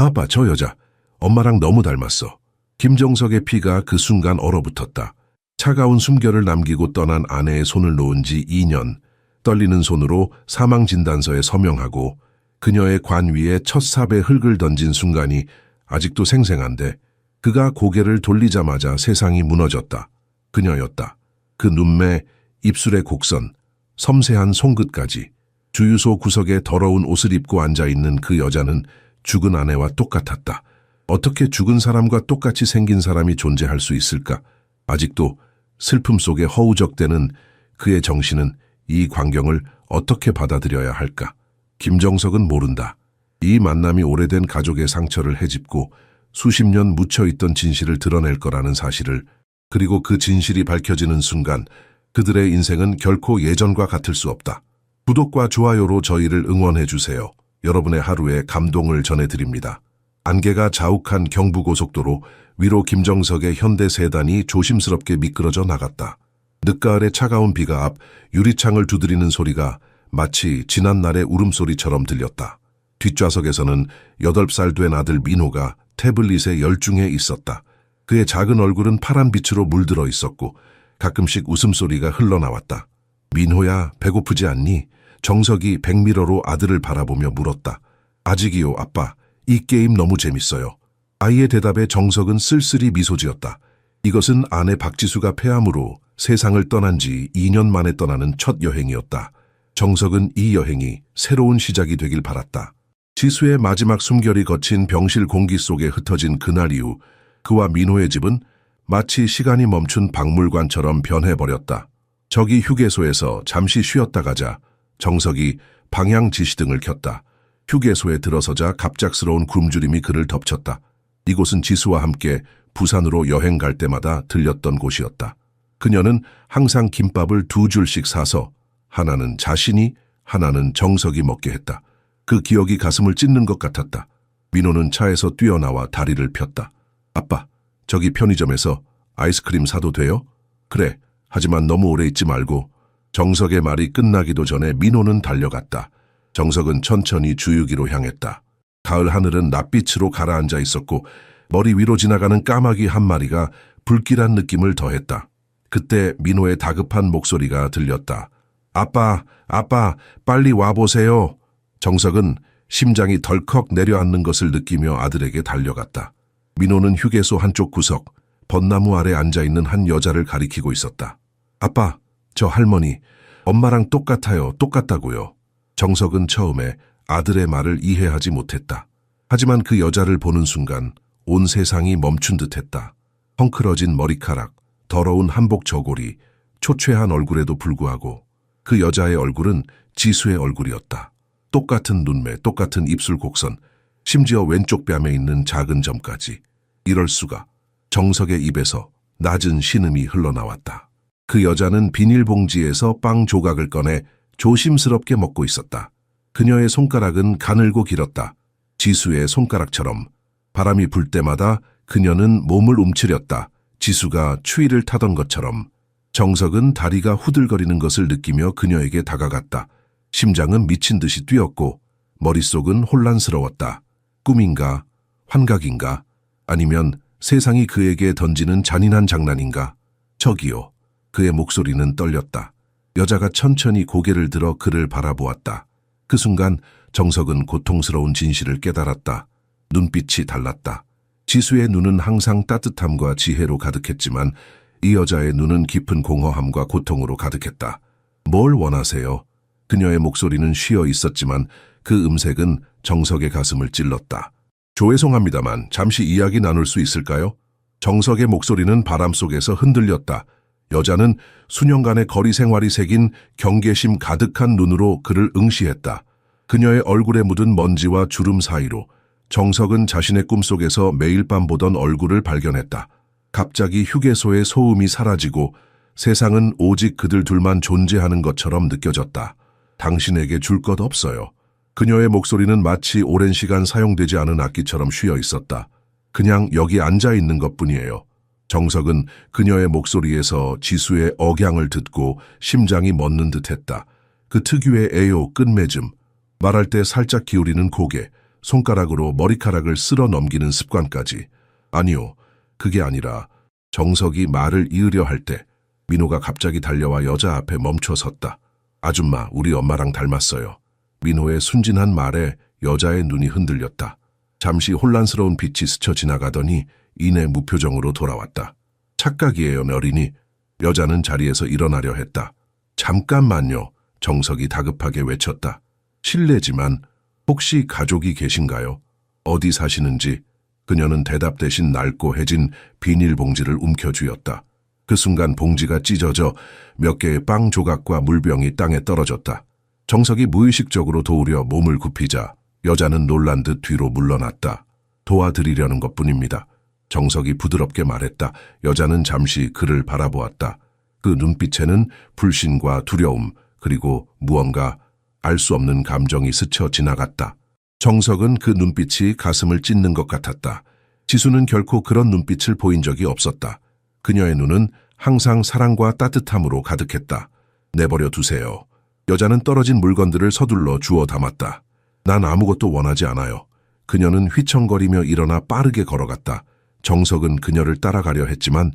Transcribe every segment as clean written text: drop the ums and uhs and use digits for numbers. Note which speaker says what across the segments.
Speaker 1: 아빠, 저 여자. 엄마랑 너무 닮았어. 김정석의 피가 그 순간 얼어붙었다. 차가운 숨결을 남기고 떠난 아내의 손을 놓은 지 2년. 떨리는 손으로 사망진단서에 서명하고 그녀의 관 위에 첫 삽의 흙을 던진 순간이 아직도 생생한데 그가 고개를 돌리자마자 세상이 무너졌다. 그녀였다. 그 눈매, 입술의 곡선, 섬세한 손끝까지. 주유소 구석에 더러운 옷을 입고 앉아있는 그 여자는 죽은 아내와 똑같았다. 어떻게 죽은 사람과 똑같이 생긴 사람이 존재할 수 있을까? 아직도 슬픔 속에 허우적대는 그의 정신은 이 광경을 어떻게 받아들여야 할까? 김정석은 모른다. 이 만남이 오래된 가족의 상처를 헤집고 수십 년 묻혀있던 진실을 드러낼 거라는 사실을, 그리고 그 진실이 밝혀지는 순간 그들의 인생은 결코 예전과 같을 수 없다. 구독과 좋아요로 저희를 응원해주세요. 여러분의 하루에 감동을 전해드립니다. 안개가 자욱한 경부고속도로 위로 김정석의 현대 세단이 조심스럽게 미끄러져 나갔다. 늦가을의 차가운 비가 앞 유리창을 두드리는 소리가 마치 지난날의 울음소리처럼 들렸다. 뒷좌석에서는 8살 된 아들 민호가 태블릿에 열중해 있었다. 그의 작은 얼굴은 파란 빛으로 물들어 있었고 가끔씩 웃음소리가 흘러나왔다. 민호야, 배고프지 않니? 정석이 백미러로 아들을 바라보며 물었다. 아직이요, 아빠. 이 게임 너무 재밌어요. 아이의 대답에 정석은 쓸쓸히 미소 지었다. 이것은 아내 박지수가 폐암으로 세상을 떠난 지 2년 만에 떠나는 첫 여행이었다. 정석은 이 여행이 새로운 시작이 되길 바랐다. 지수의 마지막 숨결이 거친 병실 공기 속에 흩어진 그날 이후 그와 민호의 집은 마치 시간이 멈춘 박물관처럼 변해버렸다. 저기 휴게소에서 잠시 쉬었다 가자 정석이 방향 지시등을 켰다. 휴게소에 들어서자 갑작스러운 굶주림이 그를 덮쳤다. 이곳은 지수와 함께 부산으로 여행 갈 때마다 들렸던 곳이었다. 그녀는 항상 김밥을 2줄씩 사서 하나는 자신이, 하나는 정석이 먹게 했다. 그 기억이 가슴을 찢는 것 같았다. 민호는 차에서 뛰어나와 다리를 폈다. 아빠, 저기 편의점에서 아이스크림 사도 돼요? 그래, 하지만 너무 오래 있지 말고. 정석의 말이 끝나기도 전에 민호는 달려갔다. 정석은 천천히 주유기로 향했다. 가을 하늘은 낯빛으로 가라앉아 있었고 머리 위로 지나가는 까마귀 한 마리가 불길한 느낌을 더했다. 그때 민호의 다급한 목소리가 들렸다. 아빠, 아빠, 빨리 와보세요. 정석은 심장이 덜컥 내려앉는 것을 느끼며 아들에게 달려갔다. 민호는 휴게소 한쪽 구석, 벚나무 아래 앉아있는 한 여자를 가리키고 있었다. 아빠, 저 할머니, 엄마랑 똑같아요, 똑같다고요. 정석은 처음에 아들의 말을 이해하지 못했다. 하지만 그 여자를 보는 순간 온 세상이 멈춘 듯했다. 헝클어진 머리카락, 더러운 한복 저고리, 초췌한 얼굴에도 불구하고 그 여자의 얼굴은 지수의 얼굴이었다. 똑같은 눈매, 똑같은 입술 곡선, 심지어 왼쪽 뺨에 있는 작은 점까지. 이럴 수가. 정석의 입에서 낮은 신음이 흘러나왔다. 그 여자는 비닐봉지에서 빵 조각을 꺼내 조심스럽게 먹고 있었다. 그녀의 손가락은 가늘고 길었다. 지수의 손가락처럼. 바람이 불 때마다 그녀는 몸을 움츠렸다. 지수가 추위를 타던 것처럼. 정석은 다리가 후들거리는 것을 느끼며 그녀에게 다가갔다. 심장은 미친 듯이 뛰었고 머릿속은 혼란스러웠다. 꿈인가? 환각인가? 아니면 세상이 그에게 던지는 잔인한 장난인가? 저기요. 그의 목소리는 떨렸다. 여자가 천천히 고개를 들어 그를 바라보았다. 그 순간 정석은 고통스러운 진실을 깨달았다. 눈빛이 달랐다. 지수의 눈은 항상 따뜻함과 지혜로 가득했지만 이 여자의 눈은 깊은 공허함과 고통으로 가득했다. 뭘 원하세요? 그녀의 목소리는 쉬어 있었지만 그 음색은 정석의 가슴을 찔렀다. 죄송합니다만 잠시 이야기 나눌 수 있을까요? 정석의 목소리는 바람 속에서 흔들렸다. 여자는 수년간의 거리 생활이 새긴 경계심 가득한 눈으로 그를 응시했다. 그녀의 얼굴에 묻은 먼지와 주름 사이로 정석은 자신의 꿈속에서 매일 밤 보던 얼굴을 발견했다. 갑자기 휴게소의 소음이 사라지고 세상은 오직 그들 둘만 존재하는 것처럼 느껴졌다. 당신에게 줄 것 없어요. 그녀의 목소리는 마치 오랜 시간 사용되지 않은 악기처럼 쉬어 있었다. 그냥 여기 앉아 있는 것뿐이에요. 정석은 그녀의 목소리에서 지수의 억양을 듣고 심장이 멎는 듯했다. 그 특유의 애요, 끝맺음, 말할 때 살짝 기울이는 고개, 손가락으로 머리카락을 쓸어 넘기는 습관까지. 아니요, 그게 아니라 정석이 말을 이으려 할 때 민호가 갑자기 달려와 여자 앞에 멈춰 섰다. 아줌마, 우리 엄마랑 닮았어요. 민호의 순진한 말에 여자의 눈이 흔들렸다. 잠시 혼란스러운 빛이 스쳐 지나가더니 이내 무표정으로 돌아왔다. 착각이에요, 어린이. 여자는 자리에서 일어나려 했다. 잠깐만요, 정석이 다급하게 외쳤다. 실례지만 혹시 가족이 계신가요? 어디 사시는지. 그녀는 대답 대신 낡고 해진 비닐봉지를 움켜쥐었다. 그 순간 봉지가 찢어져 몇 개의 빵 조각과 물병이 땅에 떨어졌다. 정석이 무의식적으로 도우려 몸을 굽히자 여자는 놀란 듯 뒤로 물러났다. 도와드리려는 것뿐입니다. 정석이 부드럽게 말했다. 여자는 잠시 그를 바라보았다. 그 눈빛에는 불신과 두려움, 그리고 무언가 알 수 없는 감정이 스쳐 지나갔다. 정석은 그 눈빛이 가슴을 찢는 것 같았다. 지수는 결코 그런 눈빛을 보인 적이 없었다. 그녀의 눈은 항상 사랑과 따뜻함으로 가득했다. 내버려 두세요. 여자는 떨어진 물건들을 서둘러 주워 담았다. 난 아무것도 원하지 않아요. 그녀는 휘청거리며 일어나 빠르게 걸어갔다. 정석은 그녀를 따라가려 했지만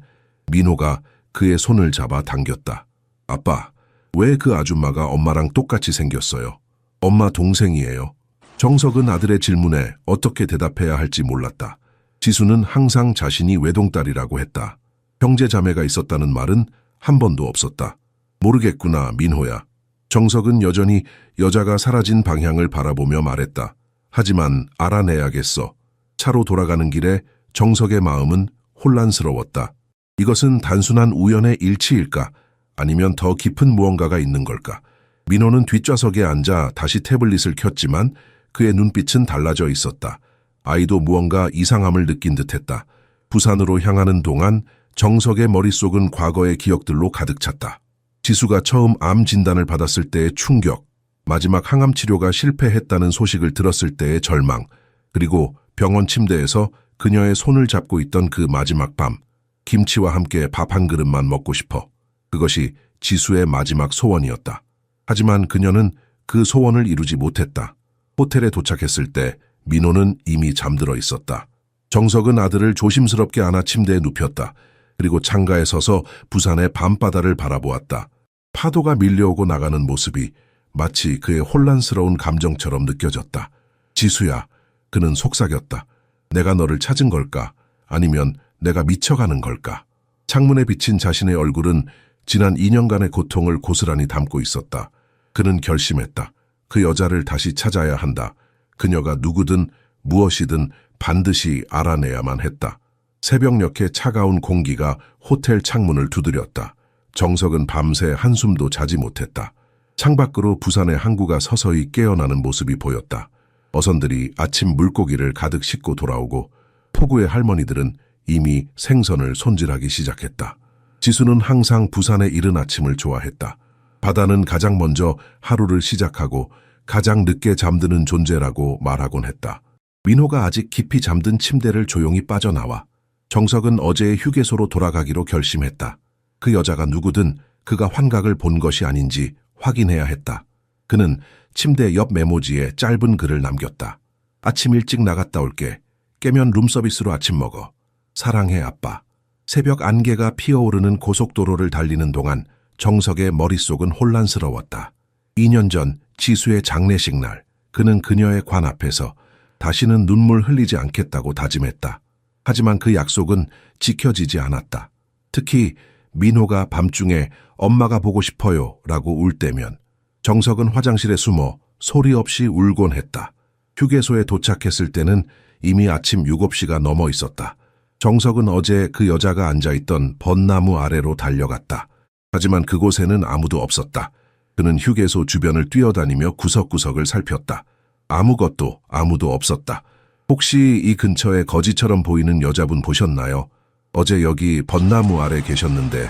Speaker 1: 민호가 그의 손을 잡아 당겼다. 아빠, 왜 그 아줌마가 엄마랑 똑같이 생겼어요? 엄마 동생이에요. 정석은 아들의 질문에 어떻게 대답해야 할지 몰랐다. 지수는 항상 자신이 외동딸이라고 했다. 형제 자매가 있었다는 말은 한 번도 없었다. 모르겠구나, 민호야. 정석은 여전히 여자가 사라진 방향을 바라보며 말했다. 하지만 알아내야겠어. 차로 돌아가는 길에 정석의 마음은 혼란스러웠다. 이것은 단순한 우연의 일치일까? 아니면 더 깊은 무언가가 있는 걸까? 민호는 뒷좌석에 앉아 다시 태블릿을 켰지만 그의 눈빛은 달라져 있었다. 아이도 무언가 이상함을 느낀 듯했다. 부산으로 향하는 동안 정석의 머릿속은 과거의 기억들로 가득 찼다. 지수가 처음 암 진단을 받았을 때의 충격, 마지막 항암 치료가 실패했다는 소식을 들었을 때의 절망, 그리고 병원 침대에서 그녀의 손을 잡고 있던 그 마지막 밤, 김치와 함께 밥 한 그릇만 먹고 싶어. 그것이 지수의 마지막 소원이었다. 하지만 그녀는 그 소원을 이루지 못했다. 호텔에 도착했을 때 민호는 이미 잠들어 있었다. 정석은 아들을 조심스럽게 안아 침대에 눕혔다. 그리고 창가에 서서 부산의 밤바다를 바라보았다. 파도가 밀려오고 나가는 모습이 마치 그의 혼란스러운 감정처럼 느껴졌다. 지수야, 그는 속삭였다. 내가 너를 찾은 걸까? 아니면 내가 미쳐가는 걸까? 창문에 비친 자신의 얼굴은 지난 2년간의 고통을 고스란히 담고 있었다. 그는 결심했다. 그 여자를 다시 찾아야 한다. 그녀가 누구든 무엇이든 반드시 알아내야만 했다. 새벽녘의 차가운 공기가 호텔 창문을 두드렸다. 정석은 밤새 한숨도 자지 못했다. 창밖으로 부산의 항구가 서서히 깨어나는 모습이 보였다. 어선들이 아침 물고기를 가득 싣고 돌아오고 포구의 할머니들은 이미 생선을 손질하기 시작했다. 지수는 항상 부산의 이른 아침을 좋아했다. 바다는 가장 먼저 하루를 시작하고 가장 늦게 잠드는 존재라고 말하곤 했다. 민호가 아직 깊이 잠든 침대를 조용히 빠져나와 정석은 어제의 휴게소로 돌아가기로 결심했다. 그 여자가 누구든 그가 환각을 본 것이 아닌지 확인해야 했다. 그는 침대 옆 메모지에 짧은 글을 남겼다. 아침 일찍 나갔다 올게. 깨면 룸서비스로 아침 먹어. 사랑해, 아빠. 새벽 안개가 피어오르는 고속도로를 달리는 동안 정석의 머릿속은 혼란스러웠다. 2년 전 지수의 장례식 날, 그는 그녀의 관 앞에서 다시는 눈물 흘리지 않겠다고 다짐했다. 하지만 그 약속은 지켜지지 않았다. 특히 민호가 밤중에 엄마가 보고 싶어요 라고 울 때면 정석은 화장실에 숨어 소리 없이 울곤 했다. 휴게소에 도착했을 때는 이미 아침 7시가 넘어 있었다. 정석은 어제 그 여자가 앉아있던 벚나무 아래로 달려갔다. 하지만 그곳에는 아무도 없었다. 그는 휴게소 주변을 뛰어다니며 구석구석을 살폈다. 아무도 없었다. 혹시 이 근처에 거지처럼 보이는 여자분 보셨나요? 어제 여기 벚나무 아래 계셨는데.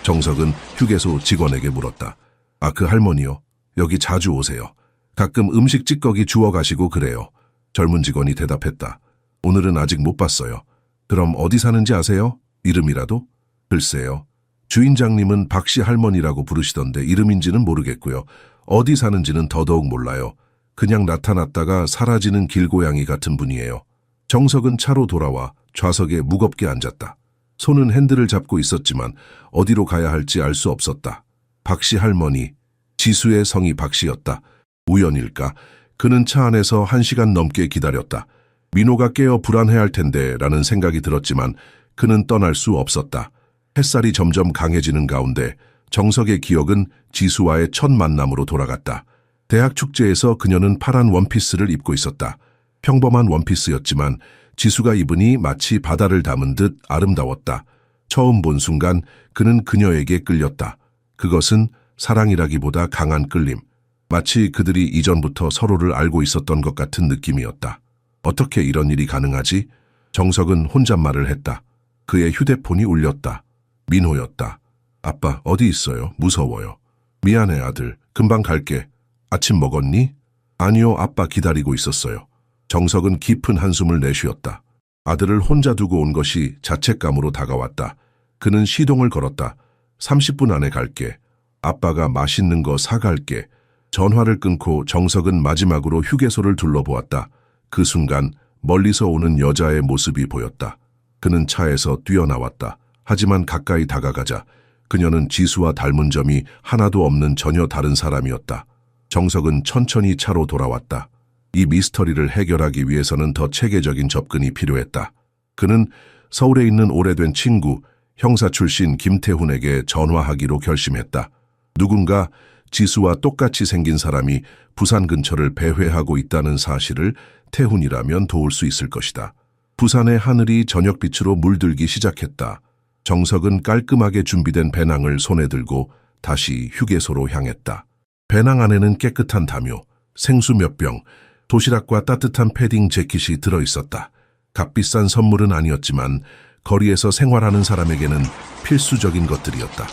Speaker 1: 정석은 휴게소 직원에게 물었다. 아, 그 할머니요? 여기 자주 오세요. 가끔 음식 찌꺼기 주워 가시고 그래요. 젊은 직원이 대답했다. 오늘은 아직 못 봤어요. 그럼 어디 사는지 아세요? 이름이라도? 글쎄요. 주인장님은 박씨 할머니라고 부르시던데 이름인지는 모르겠고요. 어디 사는지는 더더욱 몰라요. 그냥 나타났다가 사라지는 길고양이 같은 분이에요. 정석은 차로 돌아와 좌석에 무겁게 앉았다. 손은 핸들을 잡고 있었지만 어디로 가야 할지 알 수 없었다. 박씨 할머니, 지수의 성이 박씨였다. 우연일까? 그는 차 안에서 1시간 넘게 기다렸다. 민호가 깨어 불안해할 텐데 라는 생각이 들었지만 그는 떠날 수 없었다. 햇살이 점점 강해지는 가운데 정석의 기억은 지수와의 첫 만남으로 돌아갔다. 대학 축제에서 그녀는 파란 원피스를 입고 있었다. 평범한 원피스였지만 지수가 입으니 마치 바다를 담은 듯 아름다웠다. 처음 본 순간 그는 그녀에게 끌렸다. 그것은 사랑이라기보다 강한 끌림. 마치 그들이 이전부터 서로를 알고 있었던 것 같은 느낌이었다. 어떻게 이런 일이 가능하지? 정석은 혼잣말을 했다. 그의 휴대폰이 울렸다. 민호였다. 아빠, 어디 있어요? 무서워요. 미안해, 아들. 금방 갈게. 아침 먹었니? 아니요, 아빠 기다리고 있었어요. 정석은 깊은 한숨을 내쉬었다. 아들을 혼자 두고 온 것이 자책감으로 다가왔다. 그는 시동을 걸었다. 30분 안에 갈게. 아빠가 맛있는 거 사갈게. 전화를 끊고 정석은 마지막으로 휴게소를 둘러보았다. 그 순간 멀리서 오는 여자의 모습이 보였다. 그는 차에서 뛰어나왔다. 하지만 가까이 다가가자 그녀는 지수와 닮은 점이 하나도 없는 전혀 다른 사람이었다. 정석은 천천히 차로 돌아왔다. 이 미스터리를 해결하기 위해서는 더 체계적인 접근이 필요했다. 그는 서울에 있는 오래된 친구, 형사 출신 김태훈에게 전화하기로 결심했다. 누군가 지수와 똑같이 생긴 사람이 부산 근처를 배회하고 있다는 사실을 태훈이라면 도울 수 있을 것이다. 부산의 하늘이 저녁빛으로 물들기 시작했다. 정석은 깔끔하게 준비된 배낭을 손에 들고 다시 휴게소로 향했다. 배낭 안에는 깨끗한 담요, 생수 몇 병, 도시락과 따뜻한 패딩 재킷이 들어있었다. 값비싼 선물은 아니었지만 거리에서 생활하는 사람에게는 필수적인 것들이었다.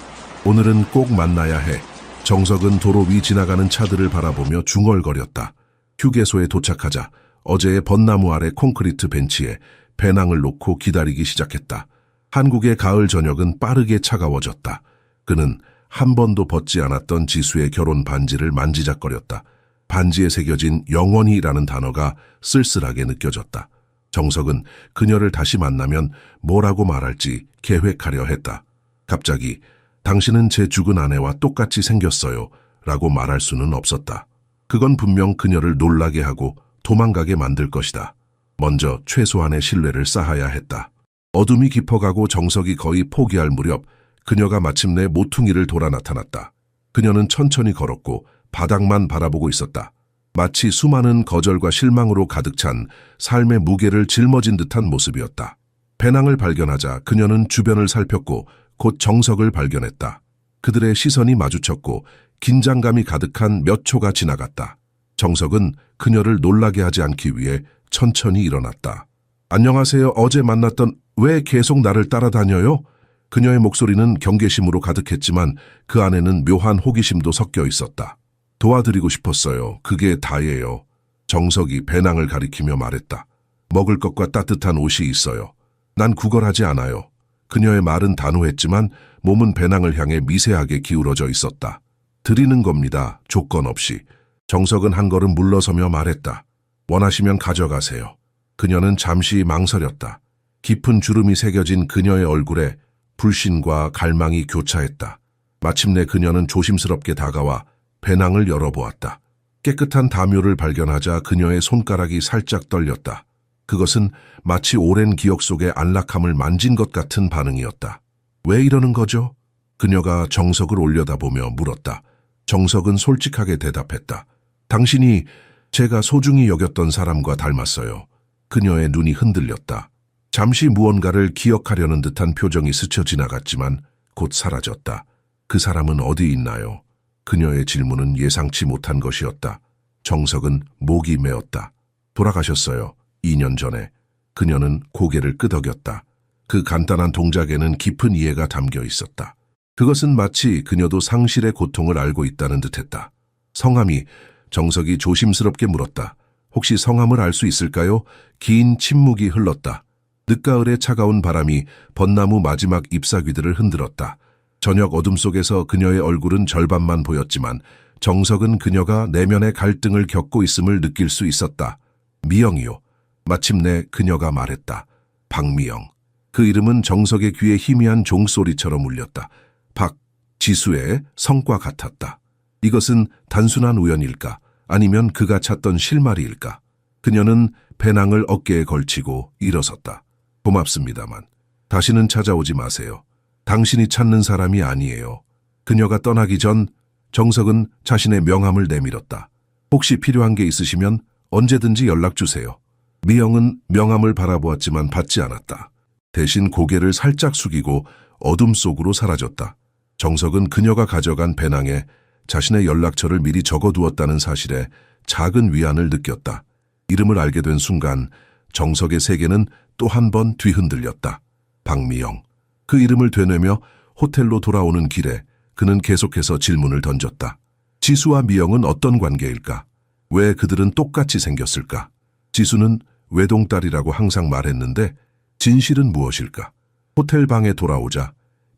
Speaker 1: 오늘은 꼭 만나야 해. 정석은 도로 위 지나가는 차들을 바라보며 중얼거렸다. 휴게소에 도착하자 어제의 벚나무 아래 콘크리트 벤치에 배낭을 놓고 기다리기 시작했다. 한국의 가을 저녁은 빠르게 차가워졌다. 그는 한 번도 벗지 않았던 지수의 결혼 반지를 만지작거렸다. 반지에 새겨진 영원히라는 단어가 쓸쓸하게 느껴졌다. 정석은 그녀를 다시 만나면 뭐라고 말할지 계획하려 했다. 갑자기 당신은 제 죽은 아내와 똑같이 생겼어요 라고 말할 수는 없었다. 그건 분명 그녀를 놀라게 하고 도망가게 만들 것이다. 먼저 최소한의 신뢰를 쌓아야 했다. 어둠이 깊어가고 정석이 거의 포기할 무렵 그녀가 마침내 모퉁이를 돌아 나타났다. 그녀는 천천히 걸었고 바닥만 바라보고 있었다. 마치 수많은 거절과 실망으로 가득 찬 삶의 무게를 짊어진 듯한 모습이었다. 배낭을 발견하자 그녀는 주변을 살폈고 곧 정석을 발견했다. 그들의 시선이 마주쳤고 긴장감이 가득한 몇 초가 지나갔다. 정석은 그녀를 놀라게 하지 않기 위해 천천히 일어났다. 안녕하세요. 어제 만났던 왜 계속 나를 따라다녀요? 그녀의 목소리는 경계심으로 가득했지만 그 안에는 묘한 호기심도 섞여 있었다. 도와드리고 싶었어요. 그게 다예요. 정석이 배낭을 가리키며 말했다. 먹을 것과 따뜻한 옷이 있어요. 난 구걸하지 않아요. 그녀의 말은 단호했지만 몸은 배낭을 향해 미세하게 기울어져 있었다. 드리는 겁니다. 조건 없이. 정석은 한 걸음 물러서며 말했다. 원하시면 가져가세요. 그녀는 잠시 망설였다. 깊은 주름이 새겨진 그녀의 얼굴에 불신과 갈망이 교차했다. 마침내 그녀는 조심스럽게 다가와 배낭을 열어보았다. 깨끗한 담요를 발견하자 그녀의 손가락이 살짝 떨렸다. 그것은 마치 오랜 기억 속의 안락함을 만진 것 같은 반응이었다. 왜 이러는 거죠? 그녀가 정석을 올려다보며 물었다. 정석은 솔직하게 대답했다. 당신이 제가 소중히 여겼던 사람과 닮았어요. 그녀의 눈이 흔들렸다. 잠시 무언가를 기억하려는 듯한 표정이 스쳐 지나갔지만 곧 사라졌다. 그 사람은 어디 있나요? 그녀의 질문은 예상치 못한 것이었다. 정석은 목이 메었다. 돌아가셨어요. 2년 전에. 그녀는 고개를 끄덕였다. 그 간단한 동작에는 깊은 이해가 담겨 있었다. 그것은 마치 그녀도 상실의 고통을 알고 있다는 듯했다. 성함이 정석이 조심스럽게 물었다. 혹시 성함을 알 수 있을까요? 긴 침묵이 흘렀다. 늦가을의 차가운 바람이 벚나무 마지막 잎사귀들을 흔들었다. 저녁 어둠 속에서 그녀의 얼굴은 절반만 보였지만 정석은 그녀가 내면의 갈등을 겪고 있음을 느낄 수 있었다. 미영이요. 마침내 그녀가 말했다. 박미영. 그 이름은 정석의 귀에 희미한 종소리처럼 울렸다. 지수의 성과 같았다. 이것은 단순한 우연일까? 아니면 그가 찾던 실마리일까? 그녀는 배낭을 어깨에 걸치고 일어섰다. 고맙습니다만 다시는 찾아오지 마세요. 당신이 찾는 사람이 아니에요. 그녀가 떠나기 전 정석은 자신의 명함을 내밀었다. 혹시 필요한 게 있으시면 언제든지 연락 주세요. 미영은 명함을 바라보았지만 받지 않았다. 대신 고개를 살짝 숙이고 어둠 속으로 사라졌다. 정석은 그녀가 가져간 배낭에 자신의 연락처를 미리 적어두었다는 사실에 작은 위안을 느꼈다. 이름을 알게 된 순간 정석의 세계는 또 한 번 뒤흔들렸다. 박미영. 그 이름을 되뇌며 호텔로 돌아오는 길에 그는 계속해서 질문을 던졌다. 지수와 미영은 어떤 관계일까? 왜 그들은 똑같이 생겼을까? 지수는 외동딸이라고 항상 말했는데 진실은 무엇일까? 호텔 방에 돌아오자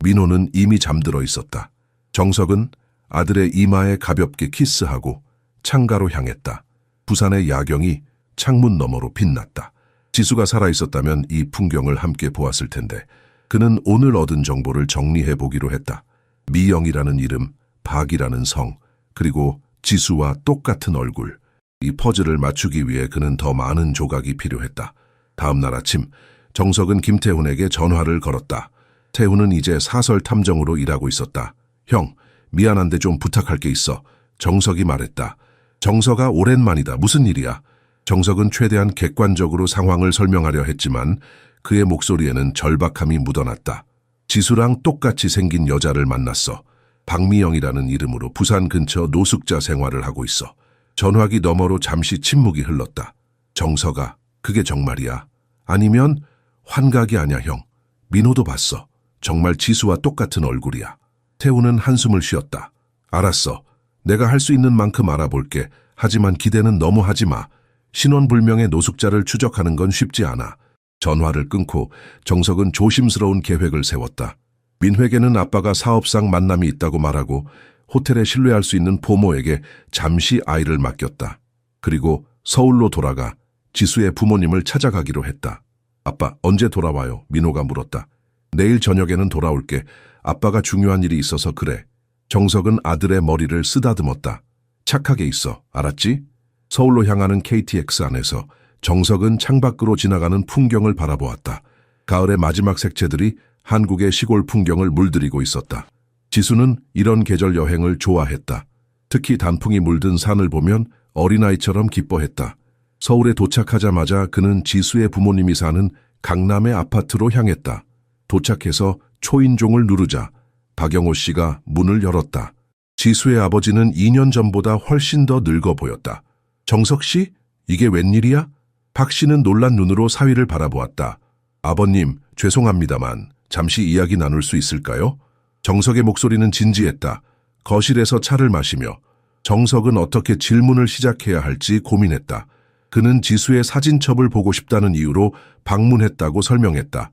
Speaker 1: 민호는 이미 잠들어 있었다. 정석은 아들의 이마에 가볍게 키스하고 창가로 향했다. 부산의 야경이 창문 너머로 빛났다. 지수가 살아있었다면 이 풍경을 함께 보았을 텐데 그는 오늘 얻은 정보를 정리해 보기로 했다. 미영이라는 이름, 박이라는 성, 그리고 지수와 똑같은 얼굴. 이 퍼즐을 맞추기 위해 그는 더 많은 조각이 필요했다. 다음 날 아침 정석은 김태훈에게 전화를 걸었다. 태훈은 이제 사설 탐정으로 일하고 있었다. 형, 미안한데 좀 부탁할 게 있어. 정석이 말했다. 정석아, 오랜만이다. 무슨 일이야? 정석은 최대한 객관적으로 상황을 설명하려 했지만 그의 목소리에는 절박함이 묻어났다. 지수랑 똑같이 생긴 여자를 만났어. 박미영이라는 이름으로 부산 근처 노숙자 생활을 하고 있어. 전화기 너머로 잠시 침묵이 흘렀다. 정석아, 그게 정말이야? 아니면 환각이 아냐 형. 민호도 봤어. 정말 지수와 똑같은 얼굴이야. 태우는 한숨을 쉬었다. 알았어. 내가 할 수 있는 만큼 알아볼게. 하지만 기대는 너무 하지 마. 신원불명의 노숙자를 추적하는 건 쉽지 않아. 전화를 끊고 정석은 조심스러운 계획을 세웠다. 민회계는 아빠가 사업상 만남이 있다고 말하고 호텔에 신뢰할 수 있는 포모에게 잠시 아이를 맡겼다. 그리고 서울로 돌아가 지수의 부모님을 찾아가기로 했다. 아빠, 언제 돌아와요? 민호가 물었다. 내일 저녁에는 돌아올게. 아빠가 중요한 일이 있어서 그래. 정석은 아들의 머리를 쓰다듬었다. 착하게 있어. 알았지? 서울로 향하는 KTX 안에서 정석은 창밖으로 지나가는 풍경을 바라보았다. 가을의 마지막 색채들이 한국의 시골 풍경을 물들이고 있었다. 지수는 이런 계절 여행을 좋아했다. 특히 단풍이 물든 산을 보면 어린아이처럼 기뻐했다. 서울에 도착하자마자 그는 지수의 부모님이 사는 강남의 아파트로 향했다. 도착해서 초인종을 누르자 박영호 씨가 문을 열었다. 지수의 아버지는 2년 전보다 훨씬 더 늙어 보였다. 정석 씨? 이게 웬일이야? 박 씨는 놀란 눈으로 사위를 바라보았다. 아버님, 죄송합니다만 잠시 이야기 나눌 수 있을까요? 정석의 목소리는 진지했다. 거실에서 차를 마시며 정석은 어떻게 질문을 시작해야 할지 고민했다. 그는 지수의 사진첩을 보고 싶다는 이유로 방문했다고 설명했다.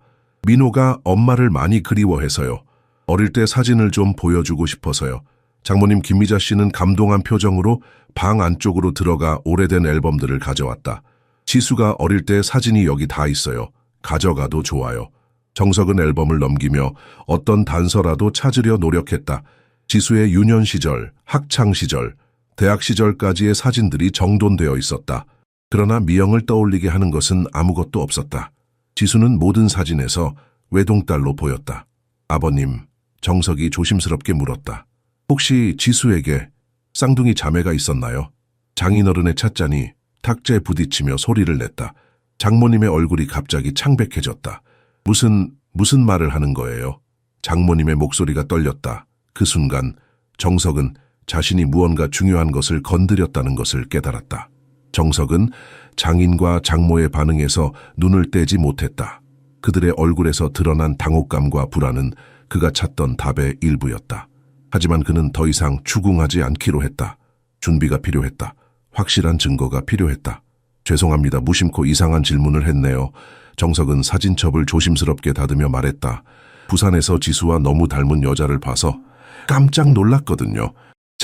Speaker 1: 민호가 엄마를 많이 그리워해서요. 어릴 때 사진을 좀 보여주고 싶어서요. 장모님 김미자 씨는 감동한 표정으로 방 안쪽으로 들어가 오래된 앨범들을 가져왔다. 지수가 어릴 때 사진이 여기 다 있어요. 가져가도 좋아요. 정석은 앨범을 넘기며 어떤 단서라도 찾으려 노력했다. 지수의 유년 시절, 학창 시절, 대학 시절까지의 사진들이 정돈되어 있었다. 그러나 미영을 떠올리게 하는 것은 아무것도 없었다. 지수는 모든 사진에서 외동딸로 보였다. 아버님, 정석이 조심스럽게 물었다. 혹시 지수에게 쌍둥이 자매가 있었나요? 장인어른의 찻잔이 탁자에 부딪히며 소리를 냈다. 장모님의 얼굴이 갑자기 창백해졌다. 무슨 말을 하는 거예요? 장모님의 목소리가 떨렸다. 그 순간 정석은 자신이 무언가 중요한 것을 건드렸다는 것을 깨달았다. 정석은 장인과 장모의 반응에서 눈을 떼지 못했다. 그들의 얼굴에서 드러난 당혹감과 불안은 그가 찾던 답의 일부였다. 하지만 그는 더 이상 추궁하지 않기로 했다. 준비가 필요했다. 확실한 증거가 필요했다. 죄송합니다. 무심코 이상한 질문을 했네요. 정석은 사진첩을 조심스럽게 다듬며 말했다. 부산에서 지수와 너무 닮은 여자를 봐서 깜짝 놀랐거든요.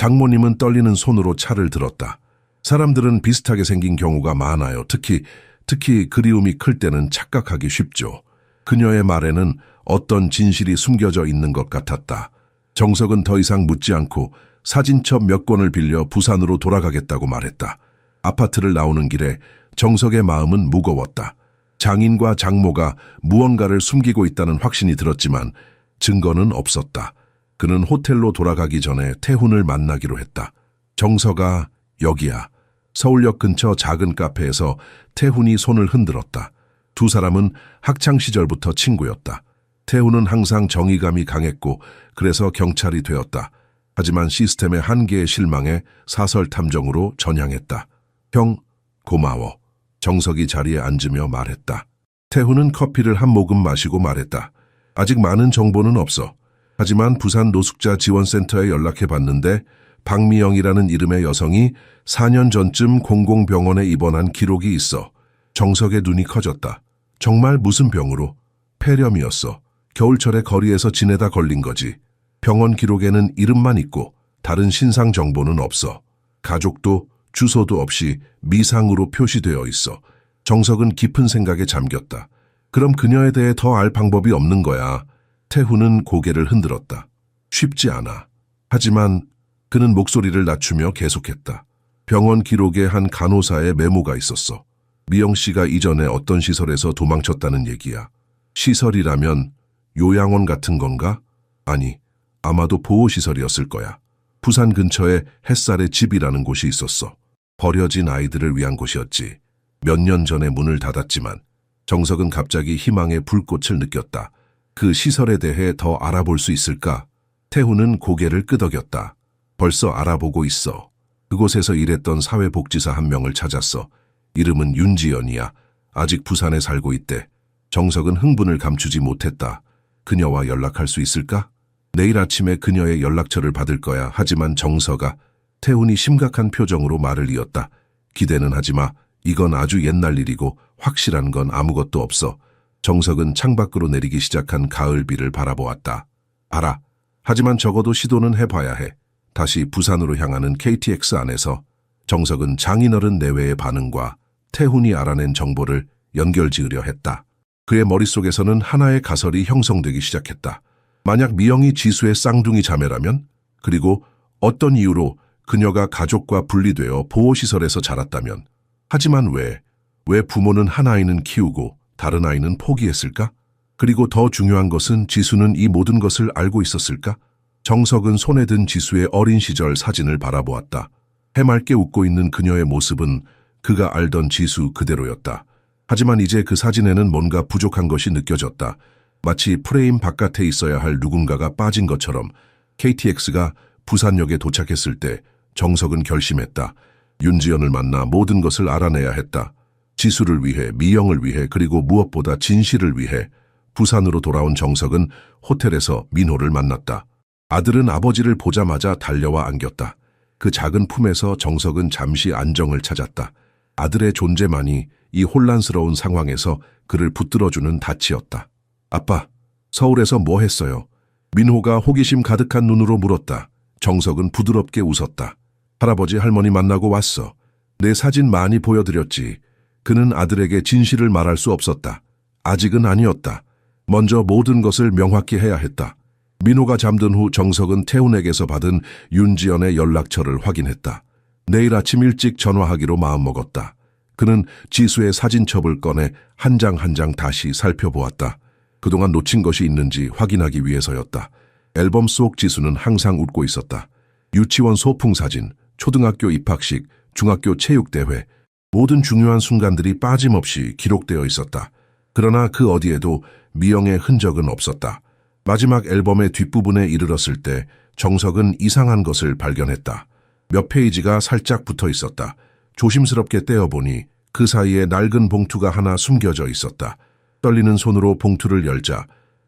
Speaker 1: 장모님은 떨리는 손으로 차를 들었다. 사람들은 비슷하게 생긴 경우가 많아요. 특히 그리움이 클 때는 착각하기 쉽죠. 그녀의 말에는 어떤 진실이 숨겨져 있는 것 같았다. 정석은 더 이상 묻지 않고 사진첩 몇 권을 빌려 부산으로 돌아가겠다고 말했다. 아파트를 나오는 길에 정석의 마음은 무거웠다. 장인과 장모가 무언가를 숨기고 있다는 확신이 들었지만 증거는 없었다. 그는 호텔로 돌아가기 전에 태훈을 만나기로 했다. 정석아, 여기야. 서울역 근처 작은 카페에서 태훈이 손을 흔들었다. 두 사람은 학창시절부터 친구였다. 태훈은 항상 정의감이 강했고 그래서 경찰이 되었다. 하지만 시스템의 한계에 실망해 사설 탐정으로 전향했다. 형, 고마워. 정석이 자리에 앉으며 말했다. 태훈은 커피를 한 모금 마시고 말했다. 아직 많은 정보는 없어. 하지만 부산 노숙자 지원센터에 연락해봤는데 박미영이라는 이름의 여성이 4년 전쯤 공공병원에 입원한 기록이 있어. 정석의 눈이 커졌다. 정말 무슨 병으로? 폐렴이었어. 겨울철에 거리에서 지내다 걸린 거지. 병원 기록에는 이름만 있고 다른 신상 정보는 없어. 가족도 주소도 없이 미상으로 표시되어 있어. 정석은 깊은 생각에 잠겼다. 그럼 그녀에 대해 더 알 방법이 없는 거야. 태훈은 고개를 흔들었다. 쉽지 않아. 하지만 그는 목소리를 낮추며 계속했다. 병원 기록에 한 간호사의 메모가 있었어. 미영 씨가 이전에 어떤 시설에서 도망쳤다는 얘기야. 시설이라면 요양원 같은 건가? 아니, 아마도 보호시설이었을 거야. 부산 근처에 햇살의 집이라는 곳이 있었어. 버려진 아이들을 위한 곳이었지. 몇 년 전에 문을 닫았지만 정석은 갑자기 희망의 불꽃을 느꼈다. 그 시설에 대해 더 알아볼 수 있을까? 태훈은 고개를 끄덕였다. 벌써 알아보고 있어. 그곳에서 일했던 사회복지사 한 명을 찾았어. 이름은 윤지연이야. 아직 부산에 살고 있대. 정석은 흥분을 감추지 못했다. 그녀와 연락할 수 있을까? 내일 아침에 그녀의 연락처를 받을 거야. 하지만 정석아, 태훈이 심각한 표정으로 말을 이었다. 기대는 하지 마. 이건 아주 옛날 일이고 확실한 건 아무것도 없어. 정석은 창밖으로 내리기 시작한 가을비를 바라보았다. 알아. 하지만 적어도 시도는 해봐야 해. 다시 부산으로 향하는 KTX 안에서 정석은 장인어른 내외의 반응과 태훈이 알아낸 정보를 연결지으려 했다. 그의 머릿속에서는 하나의 가설이 형성되기 시작했다. 만약 미영이 지수의 쌍둥이 자매라면, 그리고 어떤 이유로 그녀가 가족과 분리되어 보호시설에서 자랐다면, 하지만 왜 부모는 한 아이는 키우고 다른 아이는 포기했을까? 그리고 더 중요한 것은 지수는 이 모든 것을 알고 있었을까? 정석은 손에 든 지수의 어린 시절 사진을 바라보았다. 해맑게 웃고 있는 그녀의 모습은 그가 알던 지수 그대로였다. 하지만 이제 그 사진에는 뭔가 부족한 것이 느껴졌다. 마치 프레임 바깥에 있어야 할 누군가가 빠진 것처럼. KTX가 부산역에 도착했을 때 정석은 결심했다. 윤지연을 만나 모든 것을 알아내야 했다. 지수를 위해, 미영을 위해, 그리고 무엇보다 진실을 위해. 부산으로 돌아온 정석은 호텔에서 민호를 만났다. 아들은 아버지를 보자마자 달려와 안겼다. 그 작은 품에서 정석은 잠시 안정을 찾았다. 아들의 존재만이 이 혼란스러운 상황에서 그를 붙들어주는 닻이었다. 아빠, 서울에서 뭐 했어요? 민호가 호기심 가득한 눈으로 물었다. 정석은 부드럽게 웃었다. 할아버지 할머니 만나고 왔어. 내 사진 많이 보여드렸지. 그는 아들에게 진실을 말할 수 없었다. 아직은 아니었다. 먼저 모든 것을 명확히 해야 했다. 민호가 잠든 후 정석은 태훈에게서 받은 윤지연의 연락처를 확인했다. 내일 아침 일찍 전화하기로 마음먹었다. 그는 지수의 사진첩을 꺼내 한 장 한 장 다시 살펴보았다. 그동안 놓친 것이 있는지 확인하기 위해서였다. 앨범 속 지수는 항상 웃고 있었다. 유치원 소풍 사진, 초등학교 입학식, 중학교 체육대회, 모든 중요한 순간들이 빠짐없이 기록되어 있었다. 그러나 그 어디에도 미영의 흔적은 없었다. 마지막 앨범의 뒷부분에 이르렀을 때 정석은 이상한 것을 발견했다. 몇 페이지가 살짝 붙어 있었다. 조심스럽게 떼어보니 그 사이에 낡은 봉투가 하나 숨겨져 있었다. 떨리는 손으로 봉투를 열자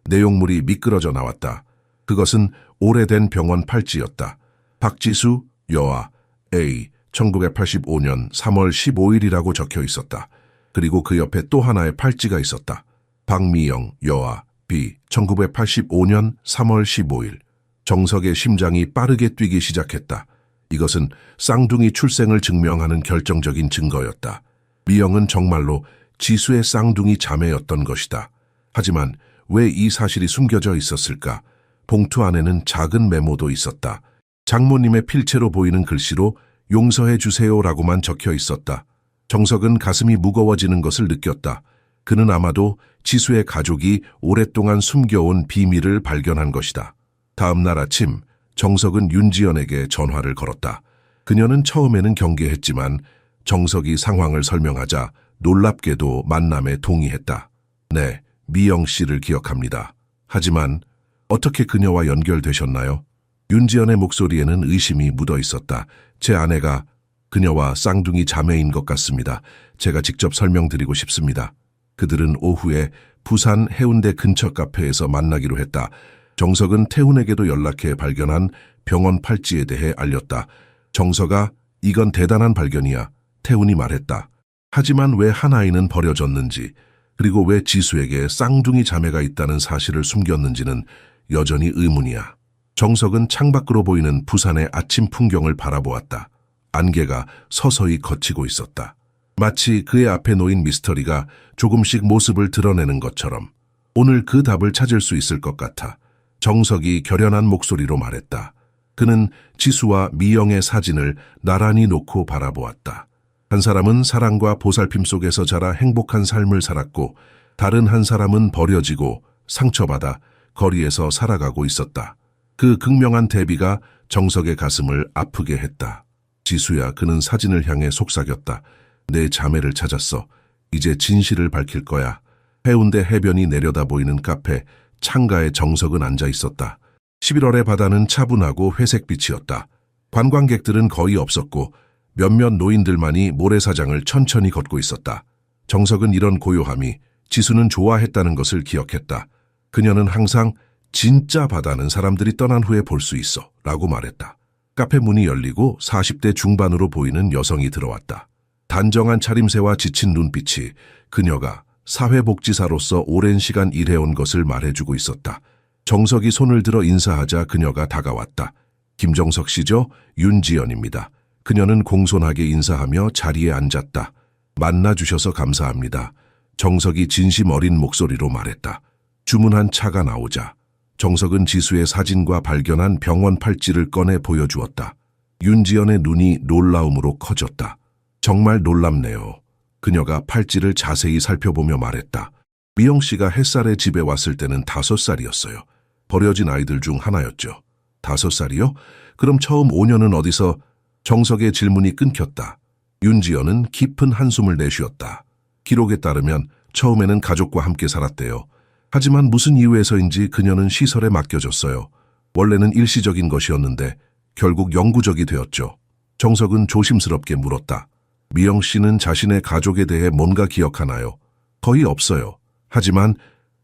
Speaker 1: 내용물이 미끄러져 나왔다. 그것은 오래된 병원 팔찌였다. 박지수, 여아, A, 1985년 3월 15일이라고 적혀 있었다. 그리고 그 옆에 또 하나의 팔찌가 있었다. 박미영, 여아, B, 1985년 3월 15일. 정석의 심장이 빠르게 뛰기 시작했다. 이것은 쌍둥이 출생을 증명하는 결정적인 증거였다. 미영은 정말로 지수의 쌍둥이 자매였던 것이다. 하지만 왜 이 사실이 숨겨져 있었을까? 봉투 안에는 작은 메모도 있었다. 장모님의 필체로 보이는 글씨로 용서해 주세요라고만 적혀 있었다. 정석은 가슴이 무거워지는 것을 느꼈다. 그는 아마도 지수의 가족이 오랫동안 숨겨온 비밀을 발견한 것이다. 다음 날 아침 정석은 윤지연에게 전화를 걸었다. 그녀는 처음에는 경계했지만 정석이 상황을 설명하자 놀랍게도 만남에 동의했다. 네, 미영 씨를 기억합니다. 하지만 어떻게 그녀와 연결되셨나요? 윤지연의 목소리에는 의심이 묻어 있었다. 제 아내가 그녀와 쌍둥이 자매인 것 같습니다. 제가 직접 설명드리고 싶습니다. 그들은 오후에 부산 해운대 근처 카페에서 만나기로 했다. 정석은 태훈에게도 연락해 발견한 병원 팔찌에 대해 알렸다. 정석아, 이건 대단한 발견이야. 태훈이 말했다. 하지만 왜 한 아이는 버려졌는지, 그리고 왜 지수에게 쌍둥이 자매가 있다는 사실을 숨겼는지는 여전히 의문이야. 정석은 창밖으로 보이는 부산의 아침 풍경을 바라보았다. 안개가 서서히 걷히고 있었다. 마치 그의 앞에 놓인 미스터리가 조금씩 모습을 드러내는 것처럼. 오늘 그 답을 찾을 수 있을 것 같아. 정석이 결연한 목소리로 말했다. 그는 지수와 미영의 사진을 나란히 놓고 바라보았다. 한 사람은 사랑과 보살핌 속에서 자라 행복한 삶을 살았고, 다른 한 사람은 버려지고 상처받아 거리에서 살아가고 있었다. 그 극명한 대비가 정석의 가슴을 아프게 했다. 지수야, 그는 사진을 향해 속삭였다. 내 자매를 찾았어. 이제 진실을 밝힐 거야. 해운대 해변이 내려다 보이는 카페 창가에 정석은 앉아 있었다. 11월의 바다는 차분하고 회색빛이었다. 관광객들은 거의 없었고 몇몇 노인들만이 모래사장을 천천히 걷고 있었다. 정석은 이런 고요함이 지수는 좋아했다는 것을 기억했다. 그녀는 항상 진짜 바다는 사람들이 떠난 후에 볼 수 있어 라고 말했다. 카페 문이 열리고 40대 중반으로 보이는 여성이 들어왔다. 단정한 차림새와 지친 눈빛이 그녀가 사회복지사로서 오랜 시간 일해온 것을 말해주고 있었다. 정석이 손을 들어 인사하자 그녀가 다가왔다. 김정석 씨죠? 윤지연입니다. 그녀는 공손하게 인사하며 자리에 앉았다. 만나주셔서 감사합니다. 정석이 진심 어린 목소리로 말했다. 주문한 차가 나오자 정석은 지수의 사진과 발견한 병원 팔찌를 꺼내 보여주었다. 윤지연의 눈이 놀라움으로 커졌다. 정말 놀랍네요. 그녀가 팔찌를 자세히 살펴보며 말했다. 미영 씨가 햇살에 집에 왔을 때는 5살이었어요. 버려진 아이들 중 하나였죠. 5살이요? 그럼 처음 5년은 어디서? 정석의 질문이 끊겼다. 윤지연은 깊은 한숨을 내쉬었다. 기록에 따르면 처음에는 가족과 함께 살았대요. 하지만 무슨 이유에서인지 그녀는 시설에 맡겨졌어요. 원래는 일시적인 것이었는데 결국 영구적이 되었죠. 정석은 조심스럽게 물었다. 미영 씨는 자신의 가족에 대해 뭔가 기억하나요? 거의 없어요. 하지만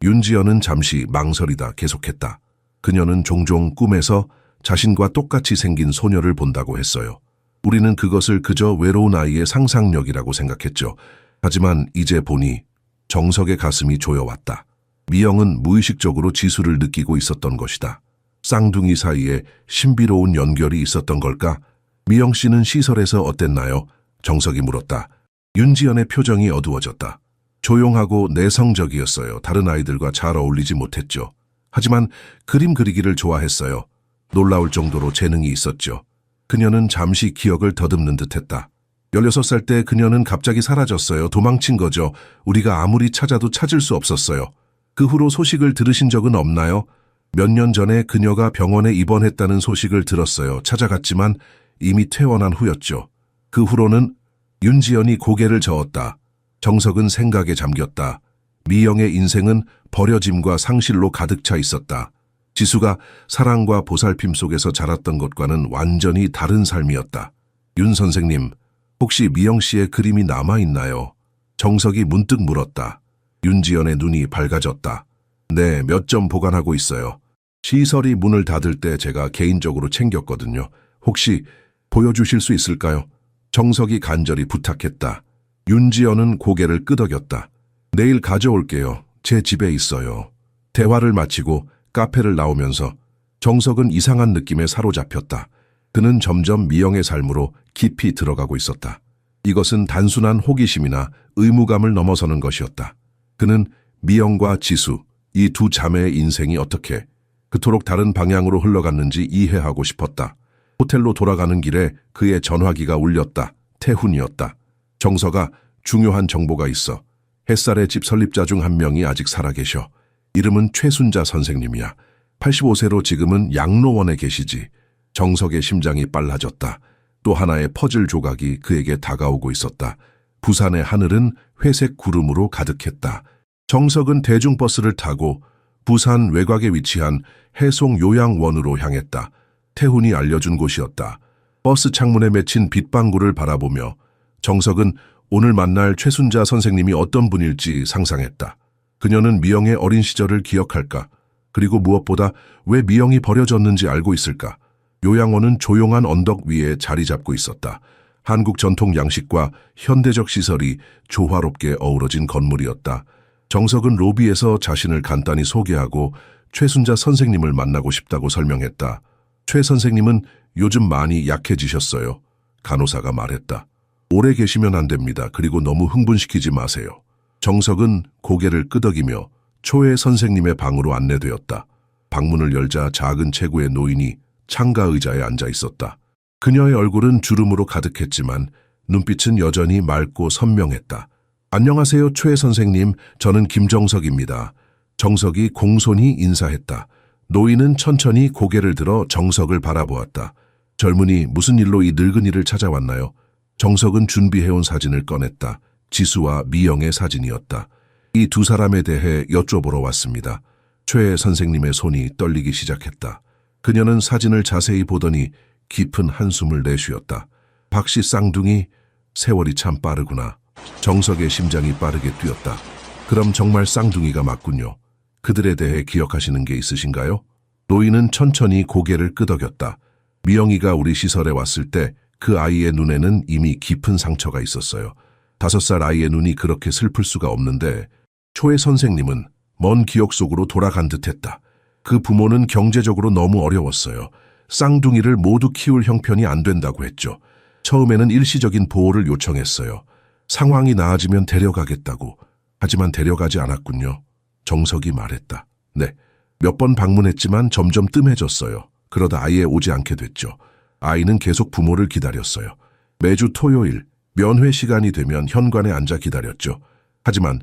Speaker 1: 윤지연은 잠시 망설이다 계속했다. 그녀는 종종 꿈에서 자신과 똑같이 생긴 소녀를 본다고 했어요. 우리는 그것을 그저 외로운 아이의 상상력이라고 생각했죠. 하지만 이제 보니 정석의 가슴이 조여왔다. 미영은 무의식적으로 지수를 느끼고 있었던 것이다. 쌍둥이 사이에 신비로운 연결이 있었던 걸까? 미영 씨는 시설에서 어땠나요? 정석이 물었다. 윤지연의 표정이 어두워졌다. 조용하고 내성적이었어요. 다른 아이들과 잘 어울리지 못했죠. 하지만 그림 그리기를 좋아했어요. 놀라울 정도로 재능이 있었죠. 그녀는 잠시 기억을 더듬는 듯했다. 16살 때 그녀는 갑자기 사라졌어요. 도망친 거죠. 우리가 아무리 찾아도 찾을 수 없었어요. 그 후로 소식을 들으신 적은 없나요? 몇 년 전에 그녀가 병원에 입원했다는 소식을 들었어요. 찾아갔지만 이미 퇴원한 후였죠. 그 후로는 윤지연이 고개를 저었다. 정석은 생각에 잠겼다. 미영의 인생은 버려짐과 상실로 가득 차 있었다. 지수가 사랑과 보살핌 속에서 자랐던 것과는 완전히 다른 삶이었다. 윤 선생님, 혹시 미영 씨의 그림이 남아있나요? 정석이 문득 물었다. 윤지연의 눈이 밝아졌다. 네, 몇 점 보관하고 있어요. 시설이 문을 닫을 때 제가 개인적으로 챙겼거든요. 혹시 보여주실 수 있을까요? 정석이 간절히 부탁했다. 윤지연은 고개를 끄덕였다. 내일 가져올게요. 제 집에 있어요. 대화를 마치고 카페를 나오면서 정석은 이상한 느낌에 사로잡혔다. 그는 점점 미영의 삶으로 깊이 들어가고 있었다. 이것은 단순한 호기심이나 의무감을 넘어서는 것이었다. 그는 미영과 지수, 이 두 자매의 인생이 어떻게 그토록 다른 방향으로 흘러갔는지 이해하고 싶었다. 호텔로 돌아가는 길에 그의 전화기가 울렸다. 태훈이었다. 정서가, 중요한 정보가 있어. 햇살의 집 설립자 중 한 명이 아직 살아계셔. 이름은 최순자 선생님이야. 85세로 지금은 양로원에 계시지. 정석의 심장이 빨라졌다. 또 하나의 퍼즐 조각이 그에게 다가오고 있었다. 부산의 하늘은 회색 구름으로 가득했다. 정석은 대중버스를 타고 부산 외곽에 위치한 해송 요양원으로 향했다. 태훈이 알려준 곳이었다. 버스 창문에 맺힌 빛방구를 바라보며 정석은 오늘 만날 최순자 선생님이 어떤 분일지 상상했다. 그녀는 미영의 어린 시절을 기억할까? 그리고 무엇보다 왜 미영이 버려졌는지 알고 있을까? 요양원은 조용한 언덕 위에 자리 잡고 있었다. 한국 전통 양식과 현대적 시설이 조화롭게 어우러진 건물이었다. 정석은 로비에서 자신을 간단히 소개하고 최순자 선생님을 만나고 싶다고 설명했다. 최 선생님은 요즘 많이 약해지셨어요. 간호사가 말했다. 오래 계시면 안 됩니다. 그리고 너무 흥분시키지 마세요. 정석은 고개를 끄덕이며 초회 선생님의 방으로 안내되었다. 방문을 열자 작은 체구의 노인이 창가 의자에 앉아 있었다. 그녀의 얼굴은 주름으로 가득했지만 눈빛은 여전히 맑고 선명했다. 안녕하세요, 최 선생님. 저는 김정석입니다. 정석이 공손히 인사했다. 노인은 천천히 고개를 들어 정석을 바라보았다. 젊은이, 무슨 일로 이 늙은이를 찾아왔나요? 정석은 준비해온 사진을 꺼냈다. 지수와 미영의 사진이었다. 이 두 사람에 대해 여쭤보러 왔습니다. 최 선생님의 손이 떨리기 시작했다. 그녀는 사진을 자세히 보더니 깊은 한숨을 내쉬었다. 박씨 쌍둥이, 세월이 참 빠르구나. 정석의 심장이 빠르게 뛰었다. 그럼 정말 쌍둥이가 맞군요. 그들에 대해 기억하시는 게 있으신가요? 노인은 천천히 고개를 끄덕였다. 미영이가 우리 시설에 왔을 때 그 아이의 눈에는 이미 깊은 상처가 있었어요. 5살 아이의 눈이 그렇게 슬플 수가 없는데 초회 선생님은 먼 기억 속으로 돌아간 듯했다. 그 부모는 경제적으로 너무 어려웠어요. 쌍둥이를 모두 키울 형편이 안 된다고 했죠. 처음에는 일시적인 보호를 요청했어요. 상황이 나아지면 데려가겠다고. 하지만 데려가지 않았군요. 정석이 말했다. 네, 몇 번 방문했지만 점점 뜸해졌어요. 그러다 아예 오지 않게 됐죠. 아이는 계속 부모를 기다렸어요. 매주 토요일 면회 시간이 되면 현관에 앉아 기다렸죠. 하지만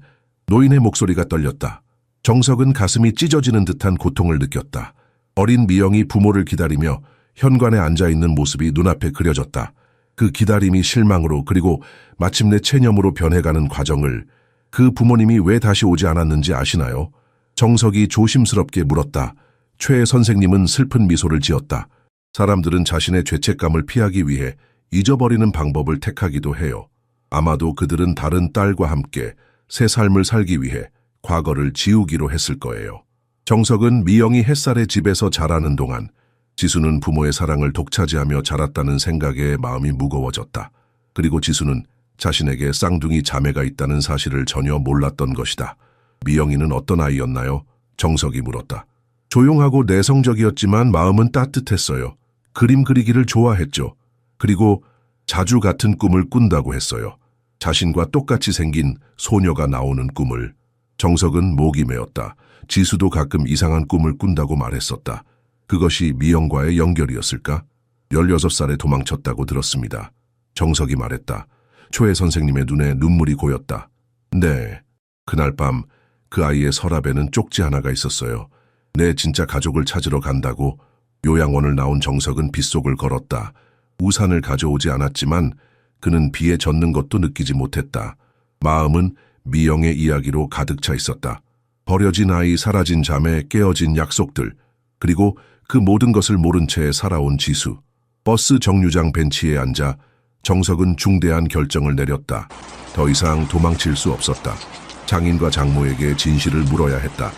Speaker 1: 노인의 목소리가 떨렸다. 정석은 가슴이 찢어지는 듯한 고통을 느꼈다. 어린 미영이 부모를 기다리며 현관에 앉아있는 모습이 눈앞에 그려졌다. 그 기다림이 실망으로 그리고 마침내 체념으로 변해가는 과정을 그 부모님이 왜 다시 오지 않았는지 아시나요? 정석이 조심스럽게 물었다. 최 선생님은 슬픈 미소를 지었다. 사람들은 자신의 죄책감을 피하기 위해 잊어버리는 방법을 택하기도 해요. 아마도 그들은 다른 딸과 함께 새 삶을 살기 위해 과거를 지우기로 했을 거예요. 정석은 미영이 햇살의 집에서 자라는 동안 지수는 부모의 사랑을 독차지하며 자랐다는 생각에 마음이 무거워졌다. 그리고 지수는 자신에게 쌍둥이 자매가 있다는 사실을 전혀 몰랐던 것이다. 미영이는 어떤 아이였나요? 정석이 물었다. 조용하고 내성적이었지만 마음은 따뜻했어요. 그림 그리기를 좋아했죠. 그리고 자주 같은 꿈을 꾼다고 했어요. 자신과 똑같이 생긴 소녀가 나오는 꿈을. 정석은 목이 메었다. 지수도 가끔 이상한 꿈을 꾼다고 말했었다. 그것이 미영과의 연결이었을까? 16살에 도망쳤다고 들었습니다. 정석이 말했다. 초회 선생님의 눈에 눈물이 고였다. 네, 그날 밤 그 아이의 서랍에는 쪽지 하나가 있었어요. 내 진짜 가족을 찾으러 간다고. 요양원을 나온 정석은 빗속을 걸었다. 우산을 가져오지 않았지만 그는 비에 젖는 것도 느끼지 못했다. 마음은 미영의 이야기로 가득 차 있었다. 버려진 아이, 사라진 자매, 깨어진 약속들, 그리고 그 모든 것을 모른 채 살아온 지수. 버스 정류장 벤치에 앉아 정석은 중대한 결정을 내렸다. 더 이상 도망칠 수 없었다. 장인과 장모에게 진실을 물어야 했다.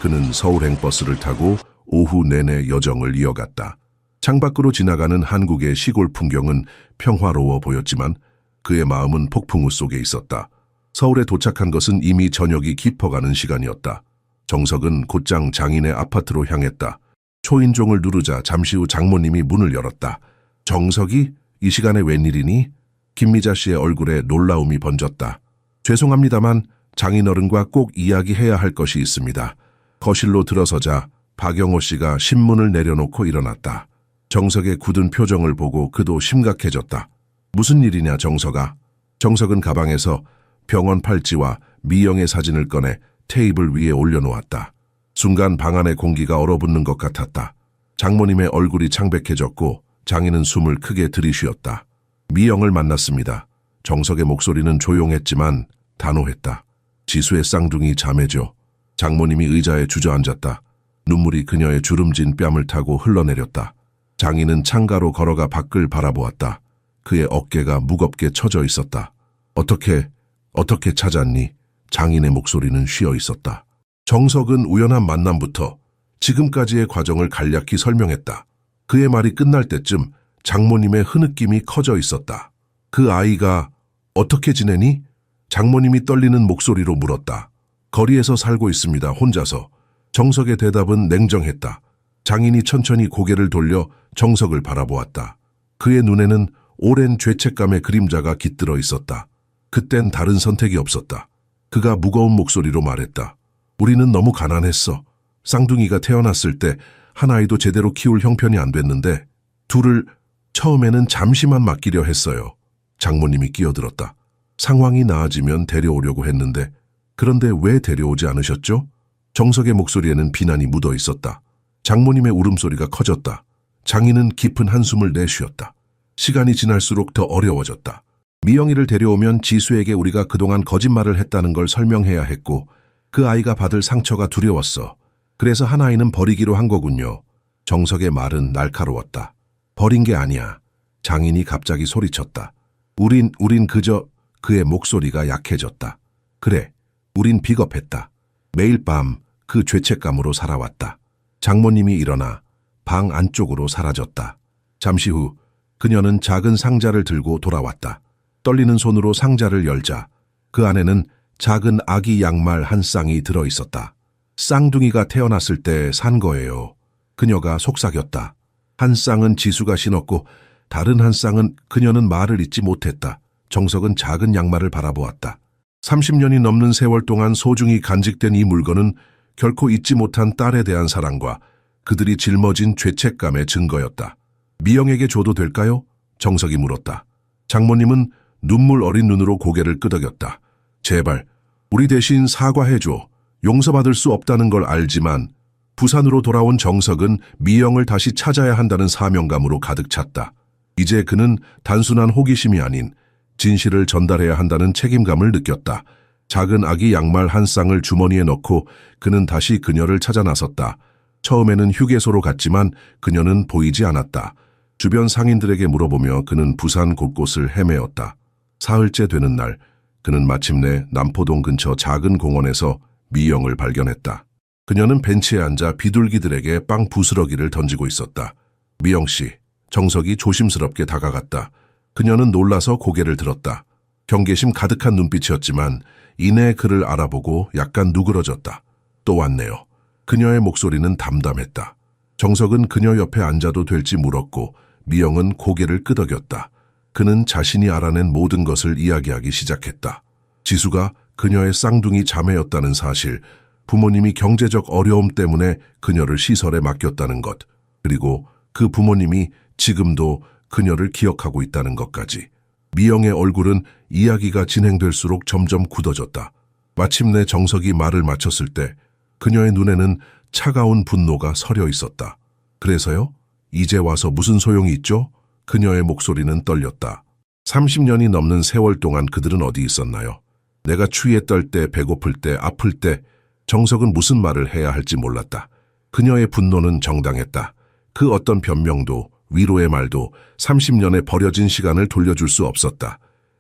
Speaker 1: 그는 서울행 버스를 타고 오후 내내 여정을 이어갔다. 창밖으로 지나가는 한국의 시골 풍경은 평화로워 보였지만 그의 마음은 폭풍우 속에 있었다. 서울에 도착한 것은 이미 저녁이 깊어가는 시간이었다. 정석은 곧장 장인의 아파트로 향했다. 초인종을 누르자 잠시 후 장모님이 문을 열었다. 정석이? 이 시간에 웬일이니? 김미자 씨의 얼굴에 놀라움이 번졌다. 죄송합니다만 장인어른과 꼭 이야기해야 할 것이 있습니다. 거실로 들어서자 박영호 씨가 신문을 내려놓고 일어났다. 정석의 굳은 표정을 보고 그도 심각해졌다. 무슨 일이냐, 정석아? 정석은 가방에서 병원 팔찌와 미영의 사진을 꺼내 테이블 위에 올려놓았다. 순간 방 안의 공기가 얼어붙는 것 같았다. 장모님의 얼굴이 창백해졌고 장인은 숨을 크게 들이쉬었다. 미영을 만났습니다. 정석의 목소리는 조용했지만 단호했다. 지수의 쌍둥이 자매죠. 장모님이 의자에 주저앉았다. 눈물이 그녀의 주름진 뺨을 타고 흘러내렸다. 장인은 창가로 걸어가 밖을 바라보았다. 그의 어깨가 무겁게 처져 있었다. 어떻게 찾았니? 장인의 목소리는 쉬어 있었다. 정석은 우연한 만남부터 지금까지의 과정을 간략히 설명했다. 그의 말이 끝날 때쯤 장모님의 흐느낌이 커져 있었다. 그 아이가 어떻게 지내니? 장모님이 떨리는 목소리로 물었다. 거리에서 살고 있습니다, 혼자서. 정석의 대답은 냉정했다. 장인이 천천히 고개를 돌려 정석을 바라보았다. 그의 눈에는 오랜 죄책감의 그림자가 깃들어 있었다. 그땐 다른 선택이 없었다. 그가 무거운 목소리로 말했다. 우리는 너무 가난했어. 쌍둥이가 태어났을 때 한 아이도 제대로 키울 형편이 안 됐는데 둘을 처음에는 잠시만 맡기려 했어요. 장모님이 끼어들었다. 상황이 나아지면 데려오려고 했는데 그런데 왜 데려오지 않으셨죠? 정석의 목소리에는 비난이 묻어 있었다. 장모님의 울음소리가 커졌다. 장인은 깊은 한숨을 내쉬었다. 시간이 지날수록 더 어려워졌다. 미영이를 데려오면 지수에게 우리가 그동안 거짓말을 했다는 걸 설명해야 했고 그 아이가 받을 상처가 두려웠어. 그래서 한 아이는 버리기로 한 거군요. 정석의 말은 날카로웠다. 버린 게 아니야. 장인이 갑자기 소리쳤다. 우린 그저 그의 목소리가 약해졌다. 그래, 우린 비겁했다. 매일 밤 그 죄책감으로 살아왔다. 장모님이 일어나 방 안쪽으로 사라졌다. 잠시 후 그녀는 작은 상자를 들고 돌아왔다. 떨리는 손으로 상자를 열자 그 안에는 작은 아기 양말 한 쌍이 들어있었다. 쌍둥이가 태어났을 때 산 거예요. 그녀가 속삭였다. 한 쌍은 지수가 신었고 다른 한 쌍은 그녀는 말을 잇지 못했다. 정석은 작은 양말을 바라보았다. 30년이 넘는 세월 동안 소중히 간직된 이 물건은 결코 잊지 못한 딸에 대한 사랑과 그들이 짊어진 죄책감의 증거였다. 미영에게 줘도 될까요? 정석이 물었다. 장모님은 눈물 어린 눈으로 고개를 끄덕였다. 제발, 우리 대신 사과해줘. 용서받을 수 없다는 걸 알지만 부산으로 돌아온 정석은 미영을 다시 찾아야 한다는 사명감으로 가득 찼다. 이제 그는 단순한 호기심이 아닌 진실을 전달해야 한다는 책임감을 느꼈다. 작은 아기 양말 한 쌍을 주머니에 넣고 그는 다시 그녀를 찾아 나섰다. 처음에는 휴게소로 갔지만 그녀는 보이지 않았다. 주변 상인들에게 물어보며 그는 부산 곳곳을 헤매었다. 사흘째 되는 날, 그는 마침내 남포동 근처 작은 공원에서 미영을 발견했다. 그녀는 벤치에 앉아 비둘기들에게 빵 부스러기를 던지고 있었다. 미영 씨, 정석이 조심스럽게 다가갔다. 그녀는 놀라서 고개를 들었다. 경계심 가득한 눈빛이었지만 이내 그를 알아보고 약간 누그러졌다. 또 왔네요. 그녀의 목소리는 담담했다. 정석은 그녀 옆에 앉아도 될지 물었고 미영은 고개를 끄덕였다. 그는 자신이 알아낸 모든 것을 이야기하기 시작했다. 지수가 그녀의 쌍둥이 자매였다는 사실, 부모님이 경제적 어려움 때문에 그녀를 시설에 맡겼다는 것, 그리고 그 부모님이 지금도 그녀를 기억하고 있다는 것까지. 미영의 얼굴은 이야기가 진행될수록 점점 굳어졌다. 마침내 정석이 말을 마쳤을 때 그녀의 눈에는 차가운 분노가 서려 있었다. 그래서요? 이제 와서 무슨 소용이 있죠? 그녀의 목소리는 떨렸다. 30년이 넘는 세월 동안 그들은 어디 있었나요? 내가 추위에 떨 때, 배고플 때, 아플 때 정석은 무슨 말을 해야 할지 몰랐다. 그녀의 분노는 정당했다. 그 어떤 변명도 위로의 말도 30년의 버려진 시간을 돌려줄 수 없었다.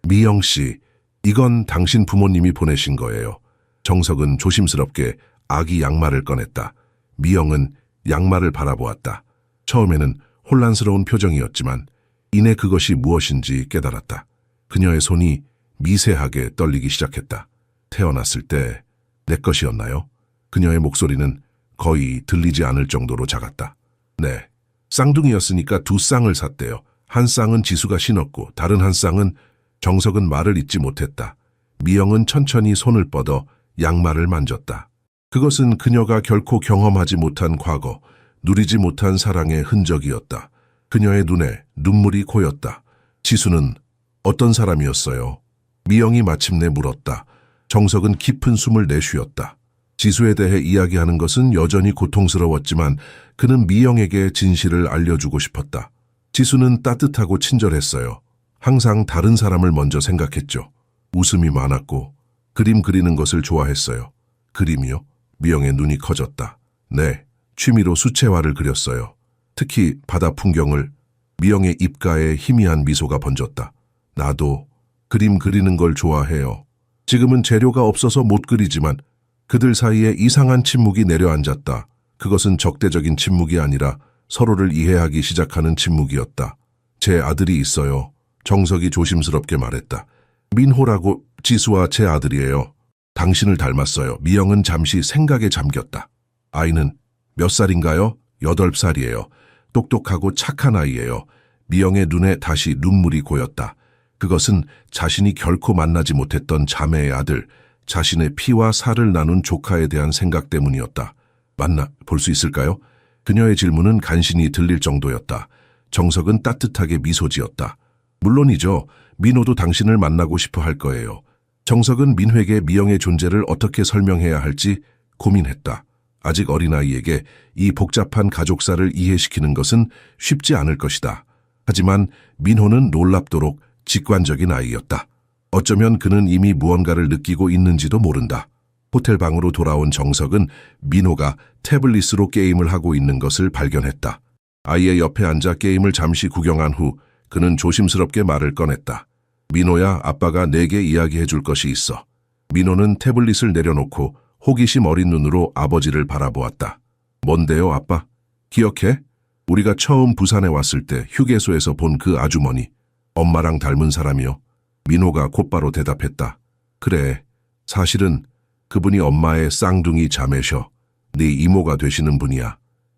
Speaker 1: 미영 씨, 이건 당신 부모님이 보내신 거예요. 정석은 조심스럽게 아기 양말을 꺼냈다. 미영은 양말을 바라보았다. 처음에는 혼란스러운 표정이었지만 이내 그것이 무엇인지 깨달았다. 그녀의 손이 미세하게 떨리기 시작했다. 태어났을 때 내 것이었나요? 그녀의 목소리는 거의 들리지 않을 정도로 작았다. 네, 쌍둥이였으니까 두 쌍을 샀대요. 한 쌍은 지수가 신었고 다른 한 쌍은 정석은 말을 잇지 못했다. 미영은 천천히 손을 뻗어 양말을 만졌다. 그것은 그녀가 결코 경험하지 못한 과거, 누리지 못한 사랑의 흔적이었다. 그녀의 눈에 눈물이 고였다. 지수는 어떤 사람이었어요? 미영이 마침내 물었다. 정석은 깊은 숨을 내쉬었다. 지수에 대해 이야기하는 것은 여전히 고통스러웠지만 그는 미영에게 진실을 알려주고 싶었다. 지수는 따뜻하고 친절했어요. 항상 다른 사람을 먼저 생각했죠. 웃음이 많았고 그림 그리는 것을 좋아했어요. 그림이요? 미영의 눈이 커졌다. 네, 취미로 수채화를 그렸어요. 특히 바다 풍경을. 미영의 입가에 희미한 미소가 번졌다. 나도 그림 그리는 걸 좋아해요. 지금은 재료가 없어서 못 그리지만 그들 사이에 이상한 침묵이 내려앉았다. 그것은 적대적인 침묵이 아니라 서로를 이해하기 시작하는 침묵이었다. 제 아들이 있어요. 정석이 조심스럽게 말했다. 민호라고. 지수와 제 아들이에요. 당신을 닮았어요. 미영은 잠시 생각에 잠겼다. 아이는 몇 살인가요? 8살이에요. 똑똑하고 착한 아이예요. 미영의 눈에 다시 눈물이 고였다. 그것은 자신이 결코 만나지 못했던 자매의 아들, 자신의 피와 살을 나눈 조카에 대한 생각 때문이었다. 만나 볼 수 있을까요? 그녀의 질문은 간신히 들릴 정도였다. 정석은 따뜻하게 미소 지었다. 물론이죠. 민호도 당신을 만나고 싶어 할 거예요. 정석은 민호에게 미영의 존재를 어떻게 설명해야 할지 고민했다. 아직 어린아이에게 이 복잡한 가족사를 이해시키는 것은 쉽지 않을 것이다. 하지만 민호는 놀랍도록 직관적인 아이였다. 어쩌면 그는 이미 무언가를 느끼고 있는지도 모른다. 호텔 방으로 돌아온 정석은 민호가 태블릿으로 게임을 하고 있는 것을 발견했다. 아이의 옆에 앉아 게임을 잠시 구경한 후 그는 조심스럽게 말을 꺼냈다. 민호야, 아빠가 내게 이야기해 줄 것이 있어. 민호는 태블릿을 내려놓고 호기심 어린 눈으로 아버지를 바라보았다. 뭔데요, 아빠? 기억해? 우리가 처음 부산에 왔을 때 휴게소에서 본 그 아주머니. 엄마랑 닮은 사람이요. 민호가 곧바로 대답했다. 그래, 사실은 그분이 엄마의 쌍둥이 자매셔. 네 이모가 되시는 분이야.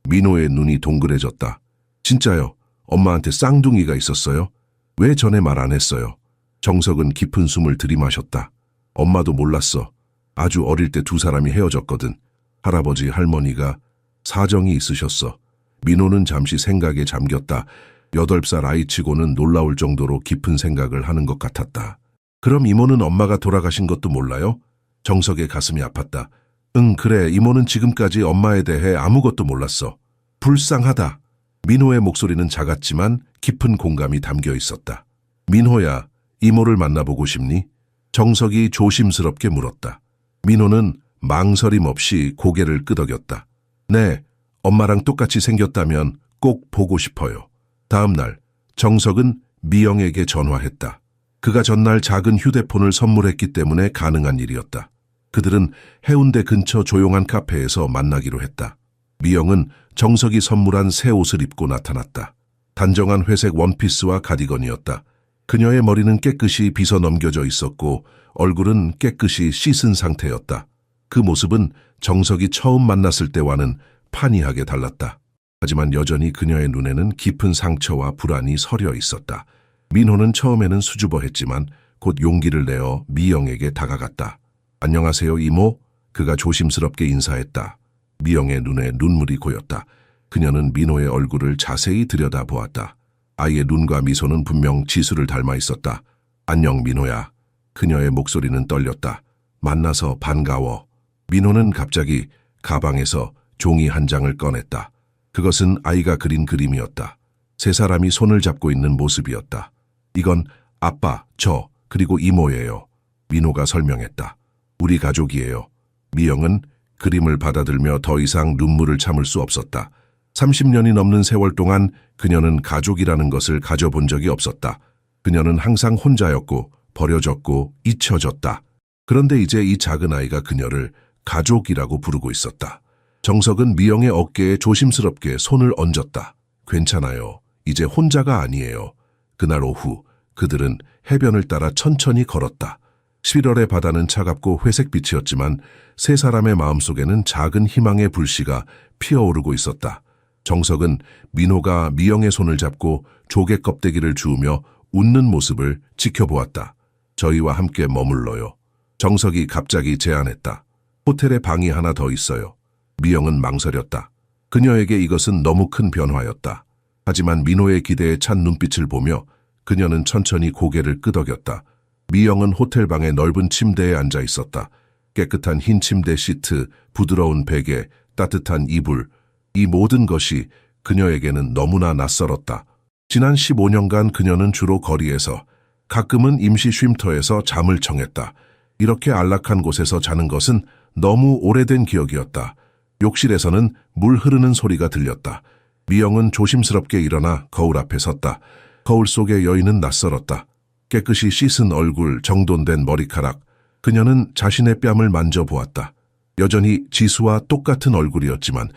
Speaker 1: 민호의 눈이 동그래졌다. 진짜요? 엄마한테 쌍둥이가 있었어요? 왜 전에 말 안 했어요? 정석은 깊은 숨을 들이마셨다. 엄마도 몰랐어. 아주 어릴 때 두 사람이 헤어졌거든. 할아버지, 할머니가 사정이 있으셨어. 민호는 잠시 생각에 잠겼다. 8살 아이치고는 놀라울 정도로 깊은 생각을 하는 것 같았다. 그럼 이모는 엄마가 돌아가신 것도 몰라요? 정석의 가슴이 아팠다. 응, 그래. 이모는 지금까지 엄마에 대해 아무것도 몰랐어. 불쌍하다. 민호의 목소리는 작았지만 깊은 공감이 담겨 있었다. 민호야, 이모를 만나보고 싶니? 정석이 조심스럽게 물었다. 민호는 망설임 없이 고개를 끄덕였다. 네, 엄마랑 똑같이 생겼다면 꼭 보고 싶어요. 다음 날, 정석은 미영에게 전화했다. 그가 전날 작은 휴대폰을 선물했기 때문에 가능한 일이었다. 그들은 해운대 근처 조용한 카페에서 만나기로 했다. 미영은 정석이 선물한 새 옷을 입고 나타났다. 단정한 회색 원피스와 가디건이었다. 그녀의 머리는 깨끗이 빗어 넘겨져 있었고 얼굴은 깨끗이 씻은 상태였다. 그 모습은 정석이 처음 만났을 때와는 판이하게 달랐다. 하지만 여전히 그녀의 눈에는 깊은 상처와 불안이 서려 있었다. 민호는 처음에는 수줍어했지만 곧 용기를 내어 미영에게 다가갔다. 안녕하세요, 이모. 그가 조심스럽게 인사했다. 미영의 눈에 눈물이 고였다. 그녀는 민호의 얼굴을 자세히 들여다보았다. 아이의 눈과 미소는 분명 지수를 닮아 있었다. 안녕, 민호야. 그녀의 목소리는 떨렸다. 만나서 반가워. 민호는 갑자기 가방에서 종이 한 장을 꺼냈다. 그것은 아이가 그린 그림이었다. 세 사람이 손을 잡고 있는 모습이었다. 이건 아빠, 저, 그리고 이모예요. 민호가 설명했다. 우리 가족이에요. 미영은 그림을 받아들며 더 이상 눈물을 참을 수 없었다. 30년이 넘는 세월 동안 그녀는 가족이라는 것을 가져본 적이 없었다. 그녀는 항상 혼자였고 버려졌고 잊혀졌다. 그런데 이제 이 작은 아이가 그녀를 가족이라고 부르고 있었다. 정석은 미영의 어깨에 조심스럽게 손을 얹었다. 괜찮아요. 이제 혼자가 아니에요. 그날 오후 그들은 해변을 따라 천천히 걸었다. 11월의 바다는 차갑고 회색빛이었지만 세 사람의 마음속에는 작은 희망의 불씨가 피어오르고 있었다. 정석은 민호가 미영의 손을 잡고 조개 껍데기를 주우며 웃는 모습을 지켜보았다. 저희와 함께 머물러요. 정석이 갑자기 제안했다. 호텔에 방이 하나 더 있어요. 미영은 망설였다. 그녀에게 이것은 너무 큰 변화였다. 하지만 민호의 기대에 찬 눈빛을 보며 그녀는 천천히 고개를 끄덕였다. 미영은 호텔방의 넓은 침대에 앉아 있었다. 깨끗한 흰 침대 시트, 부드러운 베개, 따뜻한 이불, 이 모든 것이 그녀에게는 너무나 낯설었다. 지난 15년간 그녀는 주로 거리에서, 가끔은 임시 쉼터에서 잠을 청했다. 이렇게 안락한 곳에서 자는 것은 너무 오래된 기억이었다. 욕실에서는 물 흐르는 소리가 들렸다. 미영은 조심스럽게 일어나 거울 앞에 섰다. 거울 속의 여인은 낯설었다. 깨끗이 씻은 얼굴, 정돈된 머리카락. 그녀는 자신의 뺨을 만져보았다. 여전히 지수와 똑같은 얼굴이었지만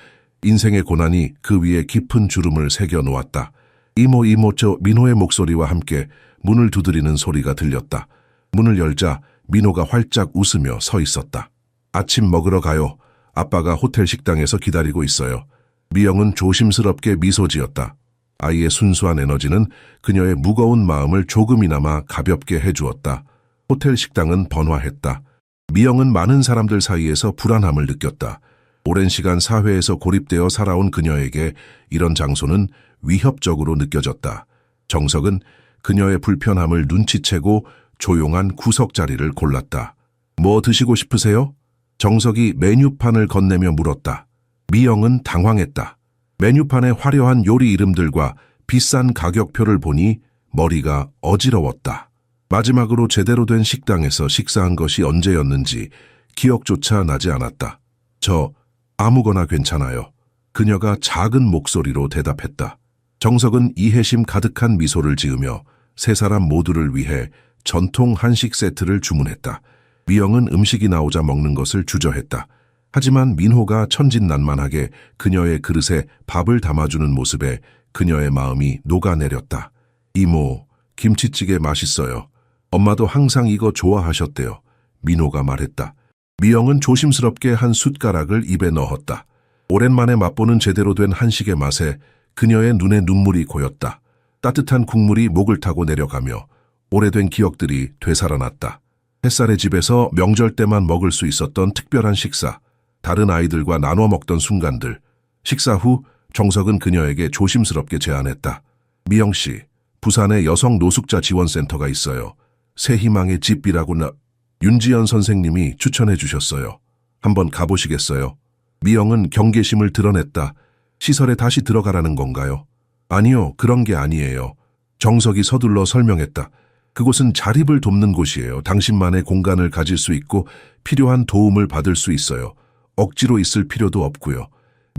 Speaker 1: 인생의 고난이 그 위에 깊은 주름을 새겨놓았다. 이모 저 민호의 목소리와 함께 문을 두드리는 소리가 들렸다. 문을 열자 민호가 활짝 웃으며 서 있었다. 아침 먹으러 가요. 아빠가 호텔 식당에서 기다리고 있어요. 미영은 조심스럽게 미소 지었다. 아이의 순수한 에너지는 그녀의 무거운 마음을 조금이나마 가볍게 해주었다. 호텔 식당은 번화했다. 미영은 많은 사람들 사이에서 불안함을 느꼈다. 오랜 시간 사회에서 고립되어 살아온 그녀에게 이런 장소는 위협적으로 느껴졌다. 정석은 그녀의 불편함을 눈치채고 조용한 구석 자리를 골랐다. 뭐 드시고 싶으세요? 정석이 메뉴판을 건네며 물었다. 미영은 당황했다. 메뉴판의 화려한 요리 이름들과 비싼 가격표를 보니 머리가 어지러웠다. 마지막으로 제대로 된 식당에서 식사한 것이 언제였는지 기억조차 나지 않았다. 저 아무거나 괜찮아요. 그녀가 작은 목소리로 대답했다. 정석은 이해심 가득한 미소를 지으며 세 사람 모두를 위해 전통 한식 세트를 주문했다. 미영은 음식이 나오자 먹는 것을 주저했다. 하지만 민호가 천진난만하게 그녀의 그릇에 밥을 담아주는 모습에 그녀의 마음이 녹아내렸다. 이모, 김치찌개 맛있어요. 엄마도 항상 이거 좋아하셨대요. 민호가 말했다. 미영은 조심스럽게 한 숟가락을 입에 넣었다. 오랜만에 맛보는 제대로 된 한식의 맛에 그녀의 눈에 눈물이 고였다. 따뜻한 국물이 목을 타고 내려가며 오래된 기억들이 되살아났다. 햇살의 집에서 명절 때만 먹을 수 있었던 특별한 식사, 다른 아이들과 나눠 먹던 순간들. 식사 후 정석은 그녀에게 조심스럽게 제안했다. 미영 씨, 부산에 여성 노숙자 지원센터가 있어요. 새희망의 집이라고 윤지연 선생님이 추천해 주셨어요. 한번 가보시겠어요? 미영은 경계심을 드러냈다. 시설에 다시 들어가라는 건가요? 아니요, 그런 게 아니에요. 정석이 서둘러 설명했다. 그곳은 자립을 돕는 곳이에요. 당신만의 공간을 가질 수 있고 필요한 도움을 받을 수 있어요. 억지로 있을 필요도 없고요.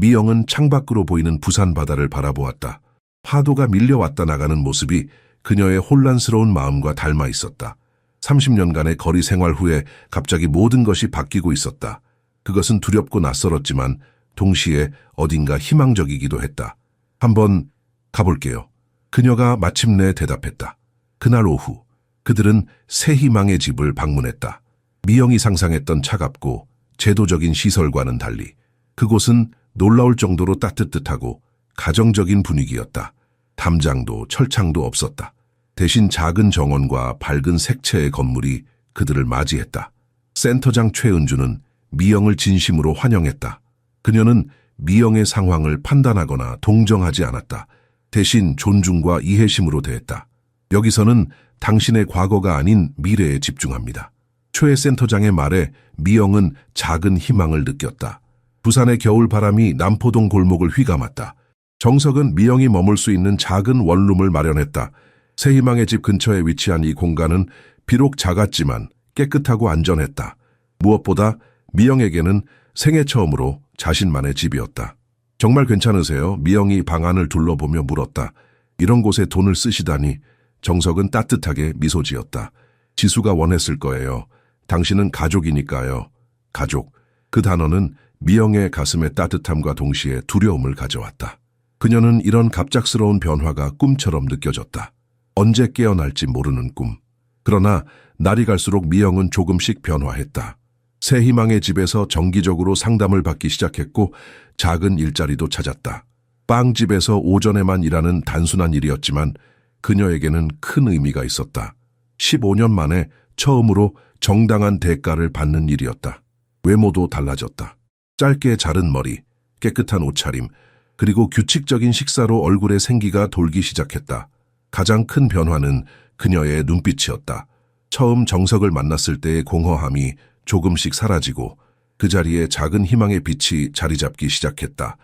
Speaker 1: 미영은 창밖으로 보이는 부산 바다를 바라보았다. 파도가 밀려왔다 나가는 모습이 그녀의 혼란스러운 마음과 닮아 있었다. 30년간의 거리 생활 후에 갑자기 모든 것이 바뀌고 있었다. 그것은 두렵고 낯설었지만 동시에 어딘가 희망적이기도 했다. 한번 가볼게요. 그녀가 마침내 대답했다. 그날 오후 그들은 새희망의 집을 방문했다. 미영이 상상했던 차갑고 제도적인 시설과는 달리 그곳은 놀라울 정도로 따뜻하고 가정적인 분위기였다. 담장도 철창도 없었다. 대신 작은 정원과 밝은 색채의 건물이 그들을 맞이했다. 센터장 최은주는 미영을 진심으로 환영했다. 그녀는 미영의 상황을 판단하거나 동정하지 않았다. 대신 존중과 이해심으로 대했다. 여기서는 당신의 과거가 아닌 미래에 집중합니다. 최 센터장의 말에 미영은 작은 희망을 느꼈다. 부산의 겨울 바람이 남포동 골목을 휘감았다. 정석은 미영이 머물 수 있는 작은 원룸을 마련했다. 새희망의 집 근처에 위치한 이 공간은 비록 작았지만 깨끗하고 안전했다. 무엇보다 미영에게는 생애 처음으로 자신만의 집이었다. 정말 괜찮으세요? 미영이 방 안을 둘러보며 물었다. 이런 곳에 돈을 쓰시다니. 정석은 따뜻하게 미소 지었다. 지수가 원했을 거예요. 당신은 가족이니까요. 가족. 그 단어는 미영의 가슴에 따뜻함과 동시에 두려움을 가져왔다. 그녀는 이런 갑작스러운 변화가 꿈처럼 느껴졌다. 언제 깨어날지 모르는 꿈. 그러나 날이 갈수록 미영은 조금씩 변화했다. 새희망의 집에서 정기적으로 상담을 받기 시작했고 작은 일자리도 찾았다. 빵집에서 오전에만 일하는 단순한 일이었지만 그녀에게는 큰 의미가 있었다. 15년 만에 처음으로 정당한 대가를 받는 일이었다. 외모도 달라졌다. 짧게 자른 머리, 깨끗한 옷차림, 그리고 규칙적인 식사로 얼굴에 생기가 돌기 시작했다. 가장 큰 변화는 그녀의 눈빛이었다. 처음 정석을 만났을 때의 공허함이 조금씩 사라지고 그 자리에 작은 희망의 빛이 자리 잡기 시작했다.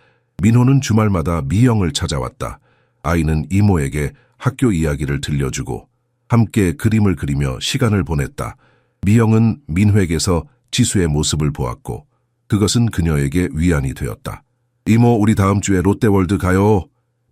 Speaker 1: 민호는 주말마다 미영을 찾아왔다. 아이는 이모에게 학교 이야기를 들려주고 함께 그림을 그리며 시간을 보냈다. 미영은 민호에게서 지수의 모습을 보았고 그것은 그녀에게 위안이 되었다. 이모, 우리 다음 주에 롯데월드 가요.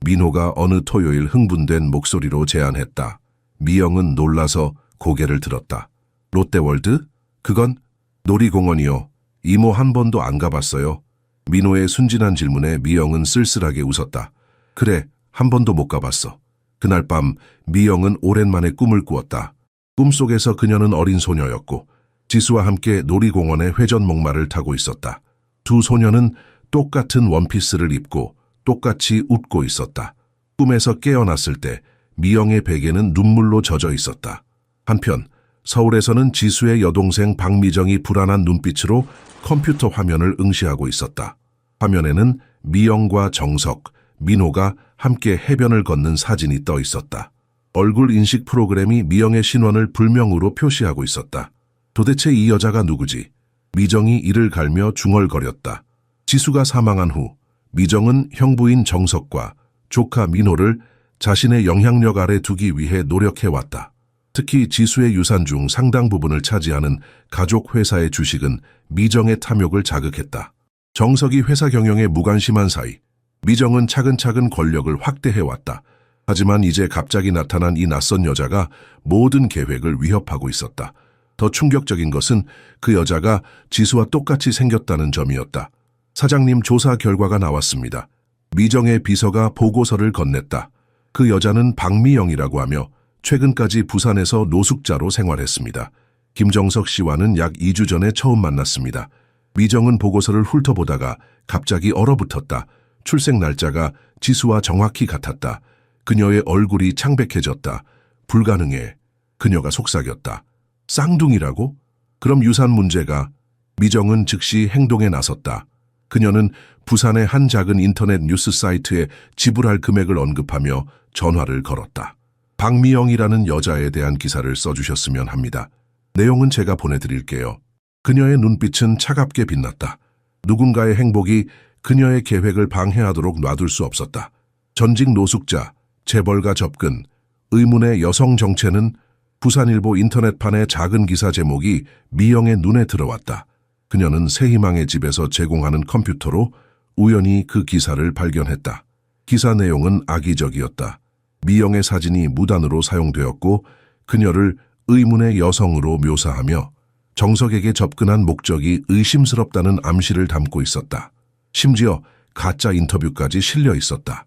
Speaker 1: 민호가 어느 토요일 흥분된 목소리로 제안했다. 미영은 놀라서 고개를 들었다. 롯데월드? 그건 놀이공원이요. 이모 한 번도 안 가봤어요. 민호의 순진한 질문에 미영은 쓸쓸하게 웃었다. 그래, 한 번도 못 가봤어. 그날 밤 미영은 오랜만에 꿈을 꾸었다. 꿈속에서 그녀는 어린 소녀였고 지수와 함께 놀이공원의 회전목마를 타고 있었다. 두 소녀는 똑같은 원피스를 입고 똑같이 웃고 있었다. 꿈에서 깨어났을 때 미영의 베개는 눈물로 젖어 있었다. 한편 서울에서는 지수의 여동생 박미정이 불안한 눈빛으로 컴퓨터 화면을 응시하고 있었다. 화면에는 미영과 정석, 민호가 함께 해변을 걷는 사진이 떠 있었다. 얼굴 인식 프로그램이 미영의 신원을 불명으로 표시하고 있었다. 도대체 이 여자가 누구지? 미정이 이를 갈며 중얼거렸다. 지수가 사망한 후 미정은 형부인 정석과 조카 민호를 자신의 영향력 아래 두기 위해 노력해왔다. 특히 지수의 유산 중 상당 부분을 차지하는 가족 회사의 주식은 미정의 탐욕을 자극했다. 정석이 회사 경영에 무관심한 사이 미정은 차근차근 권력을 확대해왔다. 하지만 이제 갑자기 나타난 이 낯선 여자가 모든 계획을 위협하고 있었다. 더 충격적인 것은 그 여자가 지수와 똑같이 생겼다는 점이었다. 사장님, 조사 결과가 나왔습니다. 미정의 비서가 보고서를 건넸다. 그 여자는 박미영이라고 하며 최근까지 부산에서 노숙자로 생활했습니다. 김정석 씨와는 약 2주 전에 처음 만났습니다. 미정은 보고서를 훑어보다가 갑자기 얼어붙었다. 출생 날짜가 지수와 정확히 같았다. 그녀의 얼굴이 창백해졌다. 불가능해. 그녀가 속삭였다. 쌍둥이라고? 그럼 유산 문제가? 미정은 즉시 행동에 나섰다. 그녀는 부산의 한 작은 인터넷 뉴스 사이트에 지불할 금액을 언급하며 전화를 걸었다. 박미영이라는 여자에 대한 기사를 써주셨으면 합니다. 내용은 제가 보내드릴게요. 그녀의 눈빛은 차갑게 빛났다. 누군가의 행복이 그녀의 계획을 방해하도록 놔둘 수 없었다. 전직 노숙자, 재벌가 접근, 의문의 여성 정체는 부산일보 인터넷판의 작은 기사 제목이 미영의 눈에 들어왔다. 그녀는 새희망의 집에서 제공하는 컴퓨터로 우연히 그 기사를 발견했다. 기사 내용은 악의적이었다. 미영의 사진이 무단으로 사용되었고 그녀를 의문의 여성으로 묘사하며 정석에게 접근한 목적이 의심스럽다는 암시를 담고 있었다. 심지어 가짜 인터뷰까지 실려 있었다.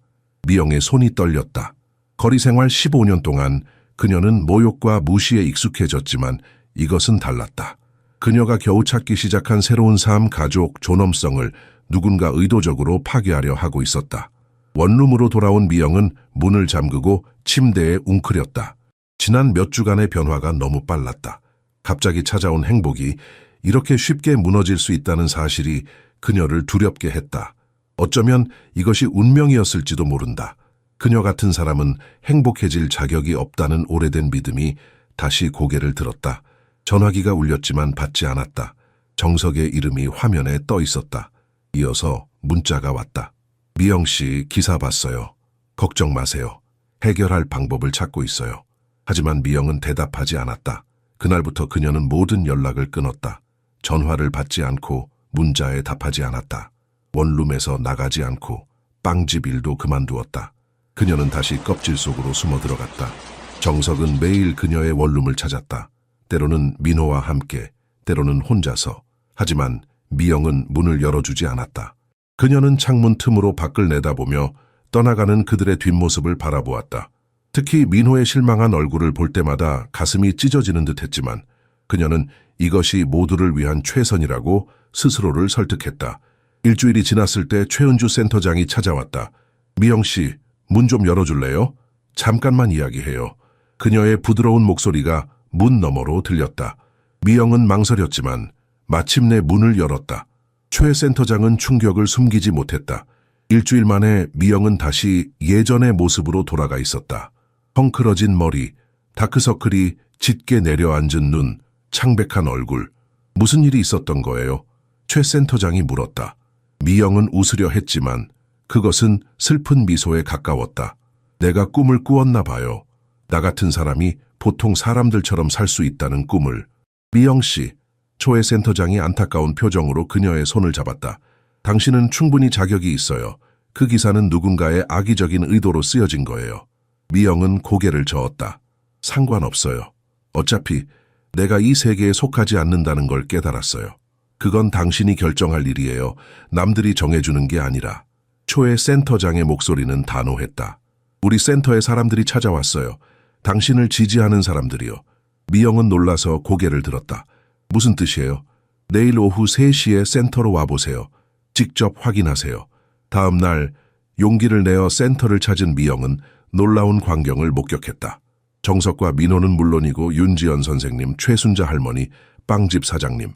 Speaker 1: 미영의 손이 떨렸다. 거리생활 15년 동안 그녀는 모욕과 무시에 익숙해졌지만 이것은 달랐다. 그녀가 겨우 찾기 시작한 새로운 삶, 가족, 존엄성을 누군가 의도적으로 파괴하려 하고 있었다. 원룸으로 돌아온 미영은 문을 잠그고 침대에 웅크렸다. 지난 몇 주간의 변화가 너무 빨랐다. 갑자기 찾아온 행복이 이렇게 쉽게 무너질 수 있다는 사실이 그녀를 두렵게 했다. 어쩌면 이것이 운명이었을지도 모른다. 그녀 같은 사람은 행복해질 자격이 없다는 오래된 믿음이 다시 고개를 들었다. 전화기가 울렸지만 받지 않았다. 정석의 이름이 화면에 떠 있었다. 이어서 문자가 왔다. 미영 씨, 기사 봤어요. 걱정 마세요. 해결할 방법을 찾고 있어요. 하지만 미영은 대답하지 않았다. 그날부터 그녀는 모든 연락을 끊었다. 전화를 받지 않고 문자에 답하지 않았다. 원룸에서 나가지 않고 빵집 일도 그만두었다. 그녀는 다시 껍질 속으로 숨어 들어갔다. 정석은 매일 그녀의 원룸을 찾았다. 때로는 민호와 함께, 때로는 혼자서. 하지만 미영은 문을 열어주지 않았다. 그녀는 창문 틈으로 밖을 내다보며 떠나가는 그들의 뒷모습을 바라보았다. 특히 민호의 실망한 얼굴을 볼 때마다 가슴이 찢어지는 듯했지만 그녀는 이것이 모두를 위한 최선이라고 스스로를 설득했다. 일주일이 지났을 때 최은주 센터장이 찾아왔다. 미영 씨, 문 좀 열어줄래요? 잠깐만 이야기해요. 그녀의 부드러운 목소리가 문 너머로 들렸다. 미영은 망설였지만 마침내 문을 열었다. 최 센터장은 충격을 숨기지 못했다. 일주일 만에 미영은 다시 예전의 모습으로 돌아가 있었다. 헝클어진 머리, 다크서클이 짙게 내려앉은 눈, 창백한 얼굴. 무슨 일이 있었던 거예요? 최 센터장이 물었다. 미영은 웃으려 했지만 그것은 슬픈 미소에 가까웠다. 내가 꿈을 꾸었나 봐요. 나 같은 사람이 보통 사람들처럼 살 수 있다는 꿈을. 미영 씨, 초회 센터장이 안타까운 표정으로 그녀의 손을 잡았다. 당신은 충분히 자격이 있어요. 그 기사는 누군가의 악의적인 의도로 쓰여진 거예요. 미영은 고개를 저었다. 상관없어요. 어차피 내가 이 세계에 속하지 않는다는 걸 깨달았어요. 그건 당신이 결정할 일이에요. 남들이 정해주는 게 아니라. 초회 센터장의 목소리는 단호했다. 우리 센터에 사람들이 찾아왔어요. 당신을 지지하는 사람들이요. 미영은 놀라서 고개를 들었다. 무슨 뜻이에요? 내일 오후 3시에 센터로 와보세요. 직접 확인하세요. 다음 날 용기를 내어 센터를 찾은 미영은 놀라운 광경을 목격했다. 정석과 민호는 물론이고 윤지연 선생님, 최순자 할머니, 빵집 사장님,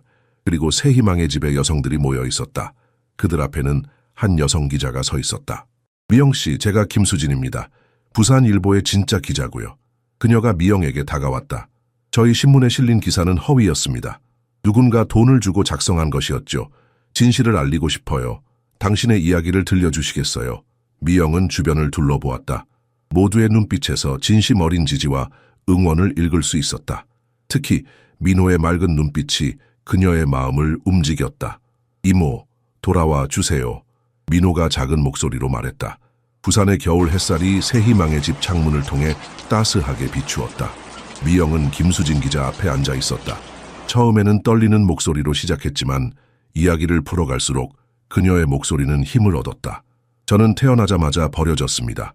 Speaker 1: 그리고 새희망의 집의 여성들이 모여 있었다. 그들 앞에는 한 여성 기자가 서 있었다. 미영 씨, 제가 김수진입니다. 부산일보의 진짜 기자고요. 그녀가 미영에게 다가왔다. 저희 신문에 실린 기사는 허위였습니다. 누군가 돈을 주고 작성한 것이었죠. 진실을 알리고 싶어요. 당신의 이야기를 들려주시겠어요? 미영은 주변을 둘러보았다. 모두의 눈빛에서 진심 어린 지지와 응원을 읽을 수 있었다. 특히 민호의 맑은 눈빛이 그녀의 마음을 움직였다. 이모, 돌아와 주세요. 민호가 작은 목소리로 말했다. 부산의 겨울 햇살이 새희망의 집 창문을 통해 따스하게 비추었다. 미영은 김수진 기자 앞에 앉아 있었다. 처음에는 떨리는 목소리로 시작했지만 이야기를 풀어갈수록 그녀의 목소리는 힘을 얻었다. 저는 태어나자마자 버려졌습니다.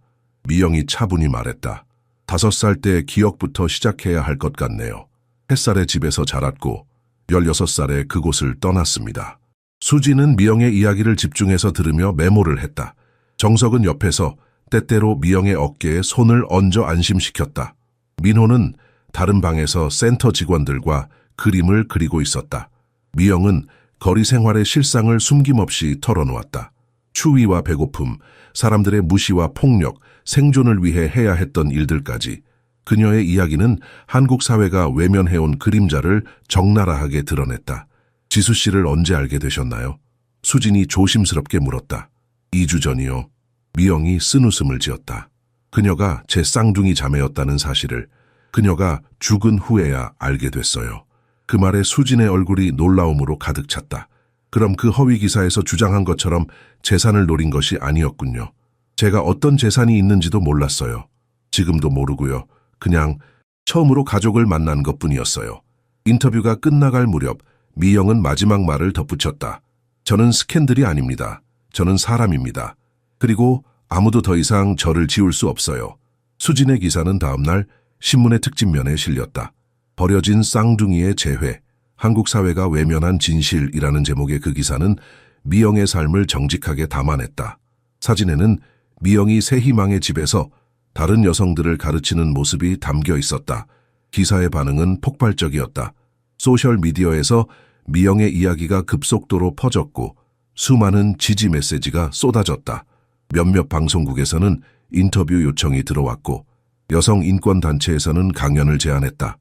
Speaker 1: 미영이 차분히 말했다. 5살 때 기억부터 시작해야 할 것 같네요. 햇살의 집에서 자랐고 16살에 그곳을 떠났습니다. 수지는 미영의 이야기를 집중해서 들으며 메모를 했다. 정석은 옆에서 때때로 미영의 어깨에 손을 얹어 안심시켰다. 민호는 다른 방에서 센터 직원들과 그림을 그리고 있었다. 미영은 거리 생활의 실상을 숨김없이 털어놓았다. 추위와 배고픔, 사람들의 무시와 폭력, 생존을 위해 해야 했던 일들까지. 그녀의 이야기는 한국 사회가 외면해온 그림자를 적나라하게 드러냈다. 지수 씨를 언제 알게 되셨나요? 수진이 조심스럽게 물었다. 2주 전이요. 미영이 쓴웃음을 지었다. 그녀가 제 쌍둥이 자매였다는 사실을 그녀가 죽은 후에야 알게 됐어요. 그 말에 수진의 얼굴이 놀라움으로 가득 찼다. 그럼 그 허위 기사에서 주장한 것처럼 재산을 노린 것이 아니었군요. 제가 어떤 재산이 있는지도 몰랐어요. 지금도 모르고요. 그냥 처음으로 가족을 만난 것뿐이었어요. 인터뷰가 끝나갈 무렵 미영은 마지막 말을 덧붙였다. 저는 스캔들이 아닙니다. 저는 사람입니다. 그리고 아무도 더 이상 저를 지울 수 없어요. 수진의 기사는 다음날 신문의 특집면에 실렸다. 버려진 쌍둥이의 재회, 한국 사회가 외면한 진실이라는 제목의 그 기사는 미영의 삶을 정직하게 담아냈다. 사진에는 미영이 새희망의 집에서 다른 여성들을 가르치는 모습이 담겨 있었다. 기사의 반응은 폭발적이었다. 소셜미디어에서 미영의 이야기가 급속도로 퍼졌고 수많은 지지 메시지가 쏟아졌다. 몇몇 방송국에서는 인터뷰 요청이 들어왔고 여성 인권단체에서는 강연을 제안했다.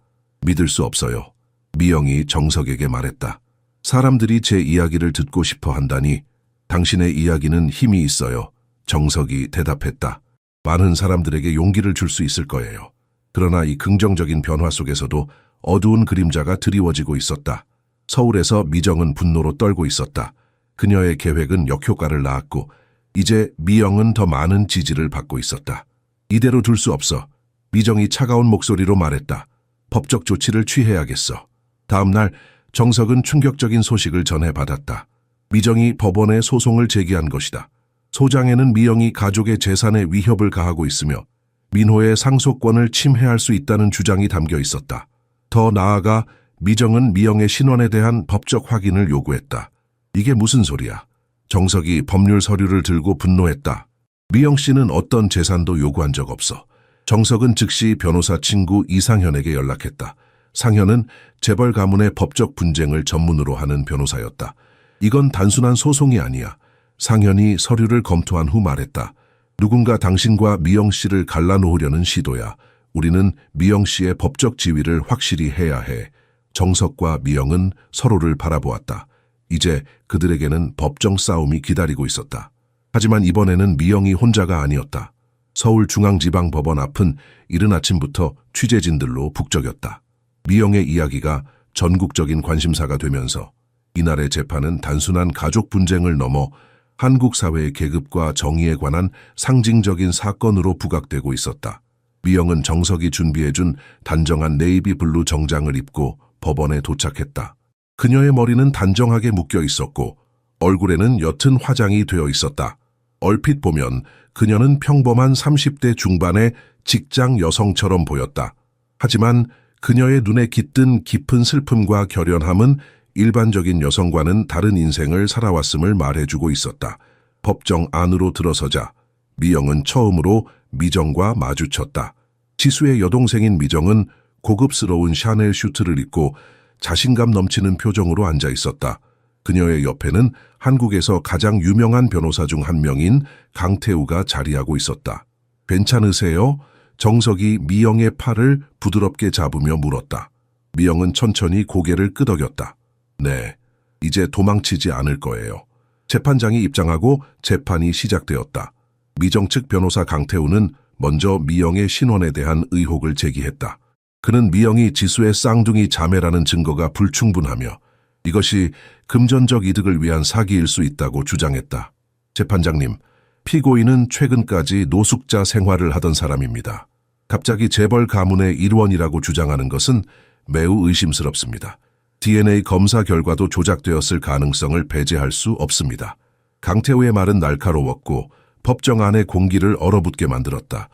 Speaker 1: 믿을 수 없어요. 미영이 정석에게 말했다. 사람들이 제 이야기를 듣고 싶어 한다니 당신의 이야기는 힘이 있어요. 정석이 대답했다. 많은 사람들에게 용기를 줄 수 있을 거예요. 그러나 이 긍정적인 변화 속에서도 어두운 그림자가 드리워지고 있었다. 서울에서 미정은 분노로 떨고 있었다. 그녀의 계획은 역효과를 낳았고 이제 미영은 더 많은 지지를 받고 있었다. 이대로 둘 수 없어. 미정이 차가운 목소리로 말했다. 법적 조치를 취해야겠어. 다음 날 정석은 충격적인 소식을 전해받았다. 미정이 법원에 소송을 제기한 것이다. 소장에는 미영이 가족의 재산에 위협을 가하고 있으며 민호의 상속권을 침해할 수 있다는 주장이 담겨 있었다. 더 나아가 미정은 미영의 신원에 대한 법적 확인을 요구했다. 이게 무슨 소리야? 정석이 법률 서류를 들고 분노했다. 미영 씨는 어떤 재산도 요구한 적 없어. 정석은 즉시 변호사 친구 이상현에게 연락했다. 상현은 재벌 가문의 법적 분쟁을 전문으로 하는 변호사였다. 이건 단순한 소송이 아니야. 상현이 서류를 검토한 후 말했다. 누군가 당신과 미영 씨를 갈라놓으려는 시도야. 우리는 미영 씨의 법적 지위를 확실히 해야 해. 정석과 미영은 서로를 바라보았다. 이제 그들에게는 법정 싸움이 기다리고 있었다. 하지만 이번에는 미영이 혼자가 아니었다. 서울중앙지방법원 앞은 이른 아침부터 취재진들로 북적였다. 미영의 이야기가 전국적인 관심사가 되면서 이날의 재판은 단순한 가족 분쟁을 넘어 한국 사회의 계급과 정의에 관한 상징적인 사건으로 부각되고 있었다. 미영은 정석이 준비해준 단정한 네이비 블루 정장을 입고 법원에 도착했다. 그녀의 머리는 단정하게 묶여 있었고 얼굴에는 옅은 화장이 되어 있었다. 얼핏 보면 그녀는 평범한 30대 중반의 직장 여성처럼 보였다. 하지만 그녀의 눈에 깃든 깊은 슬픔과 결연함은 일반적인 여성과는 다른 인생을 살아왔음을 말해주고 있었다. 법정 안으로 들어서자 미영은 처음으로 미정과 마주쳤다. 지수의 여동생인 미정은 고급스러운 샤넬 슈트를 입고 자신감 넘치는 표정으로 앉아 있었다. 그녀의 옆에는 한국에서 가장 유명한 변호사 중 한 명인 강태우가 자리하고 있었다. 괜찮으세요? 정석이 미영의 팔을 부드럽게 잡으며 물었다. 미영은 천천히 고개를 끄덕였다. 네, 이제 도망치지 않을 거예요. 재판장이 입장하고 재판이 시작되었다. 미정 측 변호사 강태우는 먼저 미영의 신원에 대한 의혹을 제기했다. 그는 미영이 지수의 쌍둥이 자매라는 증거가 불충분하며 이것이 금전적 이득을 위한 사기일 수 있다고 주장했다. 재판장님, 피고인은 최근까지 노숙자 생활을 하던 사람입니다. 갑자기 재벌 가문의 일원이라고 주장하는 것은 매우 의심스럽습니다. DNA 검사 결과도 조작되었을 가능성을 배제할 수 없습니다. 강태우의 말은 날카로웠고 법정 안의 공기를 얼어붙게 만들었다.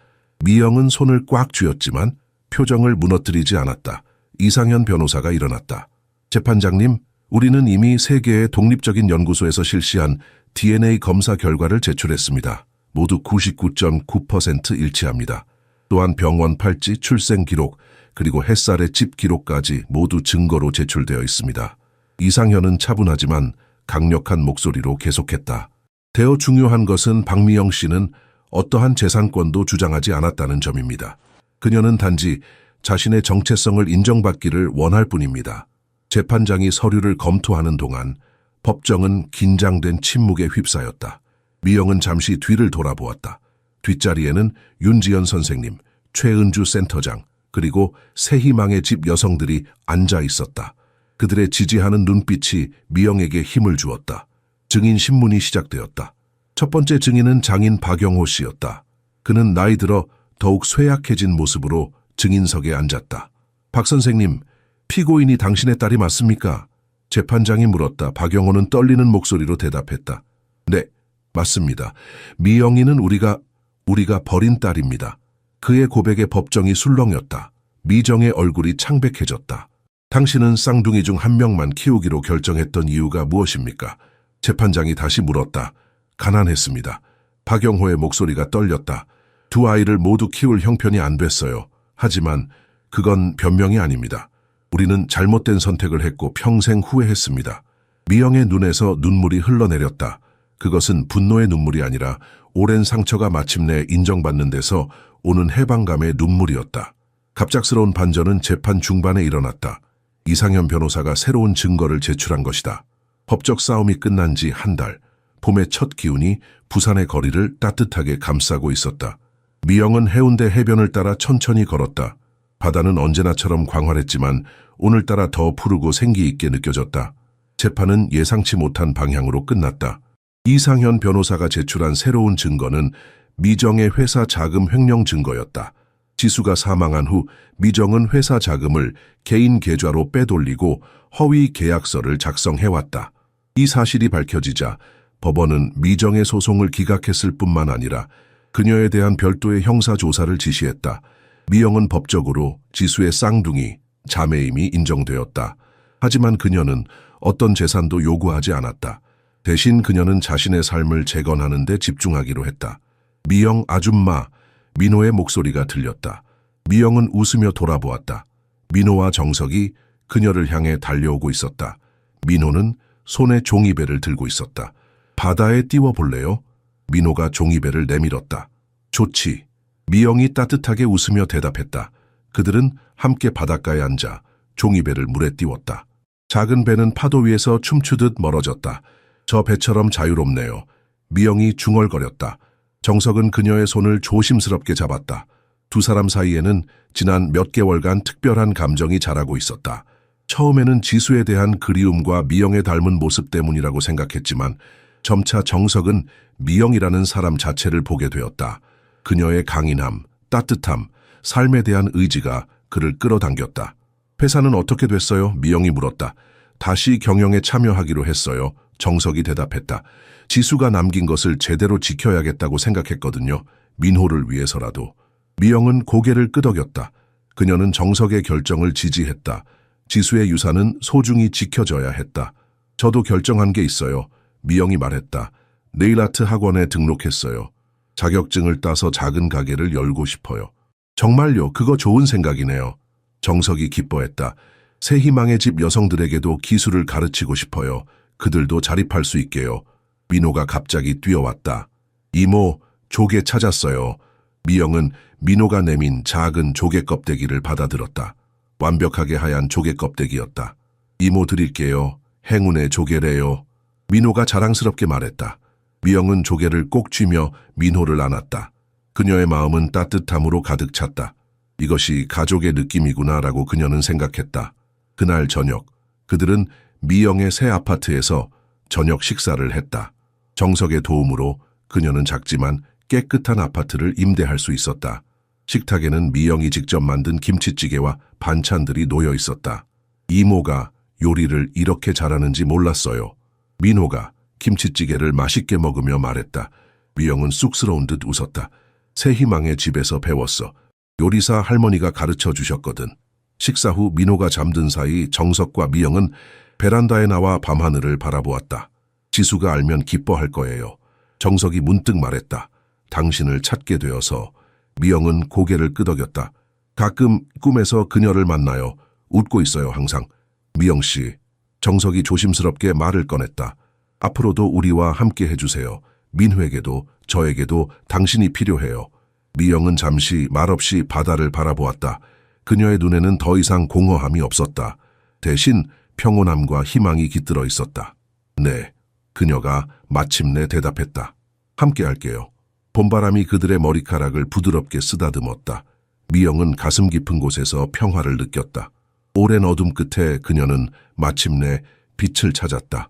Speaker 1: 미영은 손을 꽉 쥐었지만 표정을 무너뜨리지 않았다. 이상현 변호사가 일어났다. 재판장님, 우리는 이미 세 개의 독립적인 연구소에서 실시한 DNA 검사 결과를 제출했습니다. 모두 99.9% 일치합니다. 또한 병원 팔찌, 출생 기록, 그리고 햇살의 집 기록까지 모두 증거로 제출되어 있습니다. 이상현은 차분하지만 강력한 목소리로 계속했다. 대어 중요한 것은 박미영 씨는 어떠한 재산권도 주장하지 않았다는 점입니다. 그녀는 단지 자신의 정체성을 인정받기를 원할 뿐입니다. 재판장이 서류를 검토하는 동안 법정은 긴장된 침묵에 휩싸였다. 미영은 잠시 뒤를 돌아보았다. 뒷자리에는 윤지연 선생님, 최은주 센터장, 그리고 새희망의 집 여성들이 앉아 있었다. 그들의 지지하는 눈빛이 미영에게 힘을 주었다. 증인 신문이 시작되었다. 첫 번째 증인은 장인 박영호 씨였다. 그는 나이 들어 더욱 쇠약해진 모습으로 증인석에 앉았다. 박 선생님, 피고인이 당신의 딸이 맞습니까? 재판장이 물었다. 박영호는 떨리는 목소리로 대답했다. 네, 맞습니다. 미영이는 우리가 버린 딸입니다. 그의 고백에 법정이 술렁였다. 미정의 얼굴이 창백해졌다. 당신은 쌍둥이 중 한 명만 키우기로 결정했던 이유가 무엇입니까? 재판장이 다시 물었다. 가난했습니다. 박영호의 목소리가 떨렸다. 두 아이를 모두 키울 형편이 안 됐어요. 하지만 그건 변명이 아닙니다. 우리는 잘못된 선택을 했고 평생 후회했습니다. 미영의 눈에서 눈물이 흘러내렸다. 그것은 분노의 눈물이 아니라 오랜 상처가 마침내 인정받는 데서 오는 해방감의 눈물이었다. 갑작스러운 반전은 재판 중반에 일어났다. 이상현 변호사가 새로운 증거를 제출한 것이다. 법적 싸움이 끝난 지 한 달, 봄의 첫 기운이 부산의 거리를 따뜻하게 감싸고 있었다. 미영은 해운대 해변을 따라 천천히 걸었다. 바다는 언제나처럼 광활했지만 오늘따라 더 푸르고 생기 있게 느껴졌다. 재판은 예상치 못한 방향으로 끝났다. 이상현 변호사가 제출한 새로운 증거는 미정의 회사 자금 횡령 증거였다. 지수가 사망한 후 미정은 회사 자금을 개인 계좌로 빼돌리고 허위 계약서를 작성해왔다. 이 사실이 밝혀지자 법원은 미정의 소송을 기각했을 뿐만 아니라 그녀에 대한 별도의 형사조사를 지시했다. 미영은 법적으로 지수의 쌍둥이, 자매임이 인정되었다. 하지만 그녀는 어떤 재산도 요구하지 않았다. 대신 그녀는 자신의 삶을 재건하는 데 집중하기로 했다. 미영 아줌마, 민호의 목소리가 들렸다. 미영은 웃으며 돌아보았다. 민호와 정석이 그녀를 향해 달려오고 있었다. 민호는 손에 종이배를 들고 있었다. 바다에 띄워볼래요? 민호가 종이배를 내밀었다. 좋지. 미영이 따뜻하게 웃으며 대답했다. 그들은 함께 바닷가에 앉아 종이배를 물에 띄웠다. 작은 배는 파도 위에서 춤추듯 멀어졌다. 저 배처럼 자유롭네요. 미영이 중얼거렸다. 정석은 그녀의 손을 조심스럽게 잡았다. 두 사람 사이에는 지난 몇 개월간 특별한 감정이 자라고 있었다. 처음에는 지수에 대한 그리움과 미영의 닮은 모습 때문이라고 생각했지만 점차 정석은 미영이라는 사람 자체를 보게 되었다. 그녀의 강인함, 따뜻함, 삶에 대한 의지가 그를 끌어당겼다. 회사는 어떻게 됐어요? 미영이 물었다. 다시 경영에 참여하기로 했어요. 정석이 대답했다. 지수가 남긴 것을 제대로 지켜야겠다고 생각했거든요. 민호를 위해서라도. 미영은 고개를 끄덕였다. 그녀는 정석의 결정을 지지했다. 지수의 유산은 소중히 지켜져야 했다. 저도 결정한 게 있어요. 미영이 말했다. 네일아트 학원에 등록했어요. 자격증을 따서 작은 가게를 열고 싶어요. 정말요? 그거 좋은 생각이네요. 정석이 기뻐했다. 새 희망의 집 여성들에게도 기술을 가르치고 싶어요. 그들도 자립할 수 있게요. 민호가 갑자기 뛰어왔다. 이모, 조개 찾았어요. 미영은 민호가 내민 작은 조개 껍데기를 받아들었다. 완벽하게 하얀 조개 껍데기였다. 이모 드릴게요. 행운의 조개래요. 민호가 자랑스럽게 말했다. 미영은 조개를 꼭 쥐며 민호를 안았다. 그녀의 마음은 따뜻함으로 가득 찼다. 이것이 가족의 느낌이구나라고 그녀는 생각했다. 그날 저녁, 그들은 미영의 새 아파트에서 저녁 식사를 했다. 정석의 도움으로 그녀는 작지만 깨끗한 아파트를 임대할 수 있었다. 식탁에는 미영이 직접 만든 김치찌개와 반찬들이 놓여 있었다. 이모가 요리를 이렇게 잘하는지 몰랐어요. 민호가 김치찌개를 맛있게 먹으며 말했다. 미영은 쑥스러운 듯 웃었다. 새 희망의 집에서 배웠어. 요리사 할머니가 가르쳐 주셨거든. 식사 후 민호가 잠든 사이 정석과 미영은 베란다에 나와 밤하늘을 바라보았다. 지수가 알면 기뻐할 거예요. 정석이 문득 말했다. 당신을 찾게 되어서. 미영은 고개를 끄덕였다. 가끔 꿈에서 그녀를 만나요. 웃고 있어요, 항상. 미영 씨. 정석이 조심스럽게 말을 꺼냈다. 앞으로도 우리와 함께 해주세요. 민호에게도 저에게도 당신이 필요해요. 미영은 잠시 말없이 바다를 바라보았다. 그녀의 눈에는 더 이상 공허함이 없었다. 대신 평온함과 희망이 깃들어 있었다. 네, 그녀가 마침내 대답했다. 함께 할게요. 봄바람이 그들의 머리카락을 부드럽게 쓰다듬었다. 미영은 가슴 깊은 곳에서 평화를 느꼈다. 오랜 어둠 끝에 그녀는 마침내 빛을 찾았다.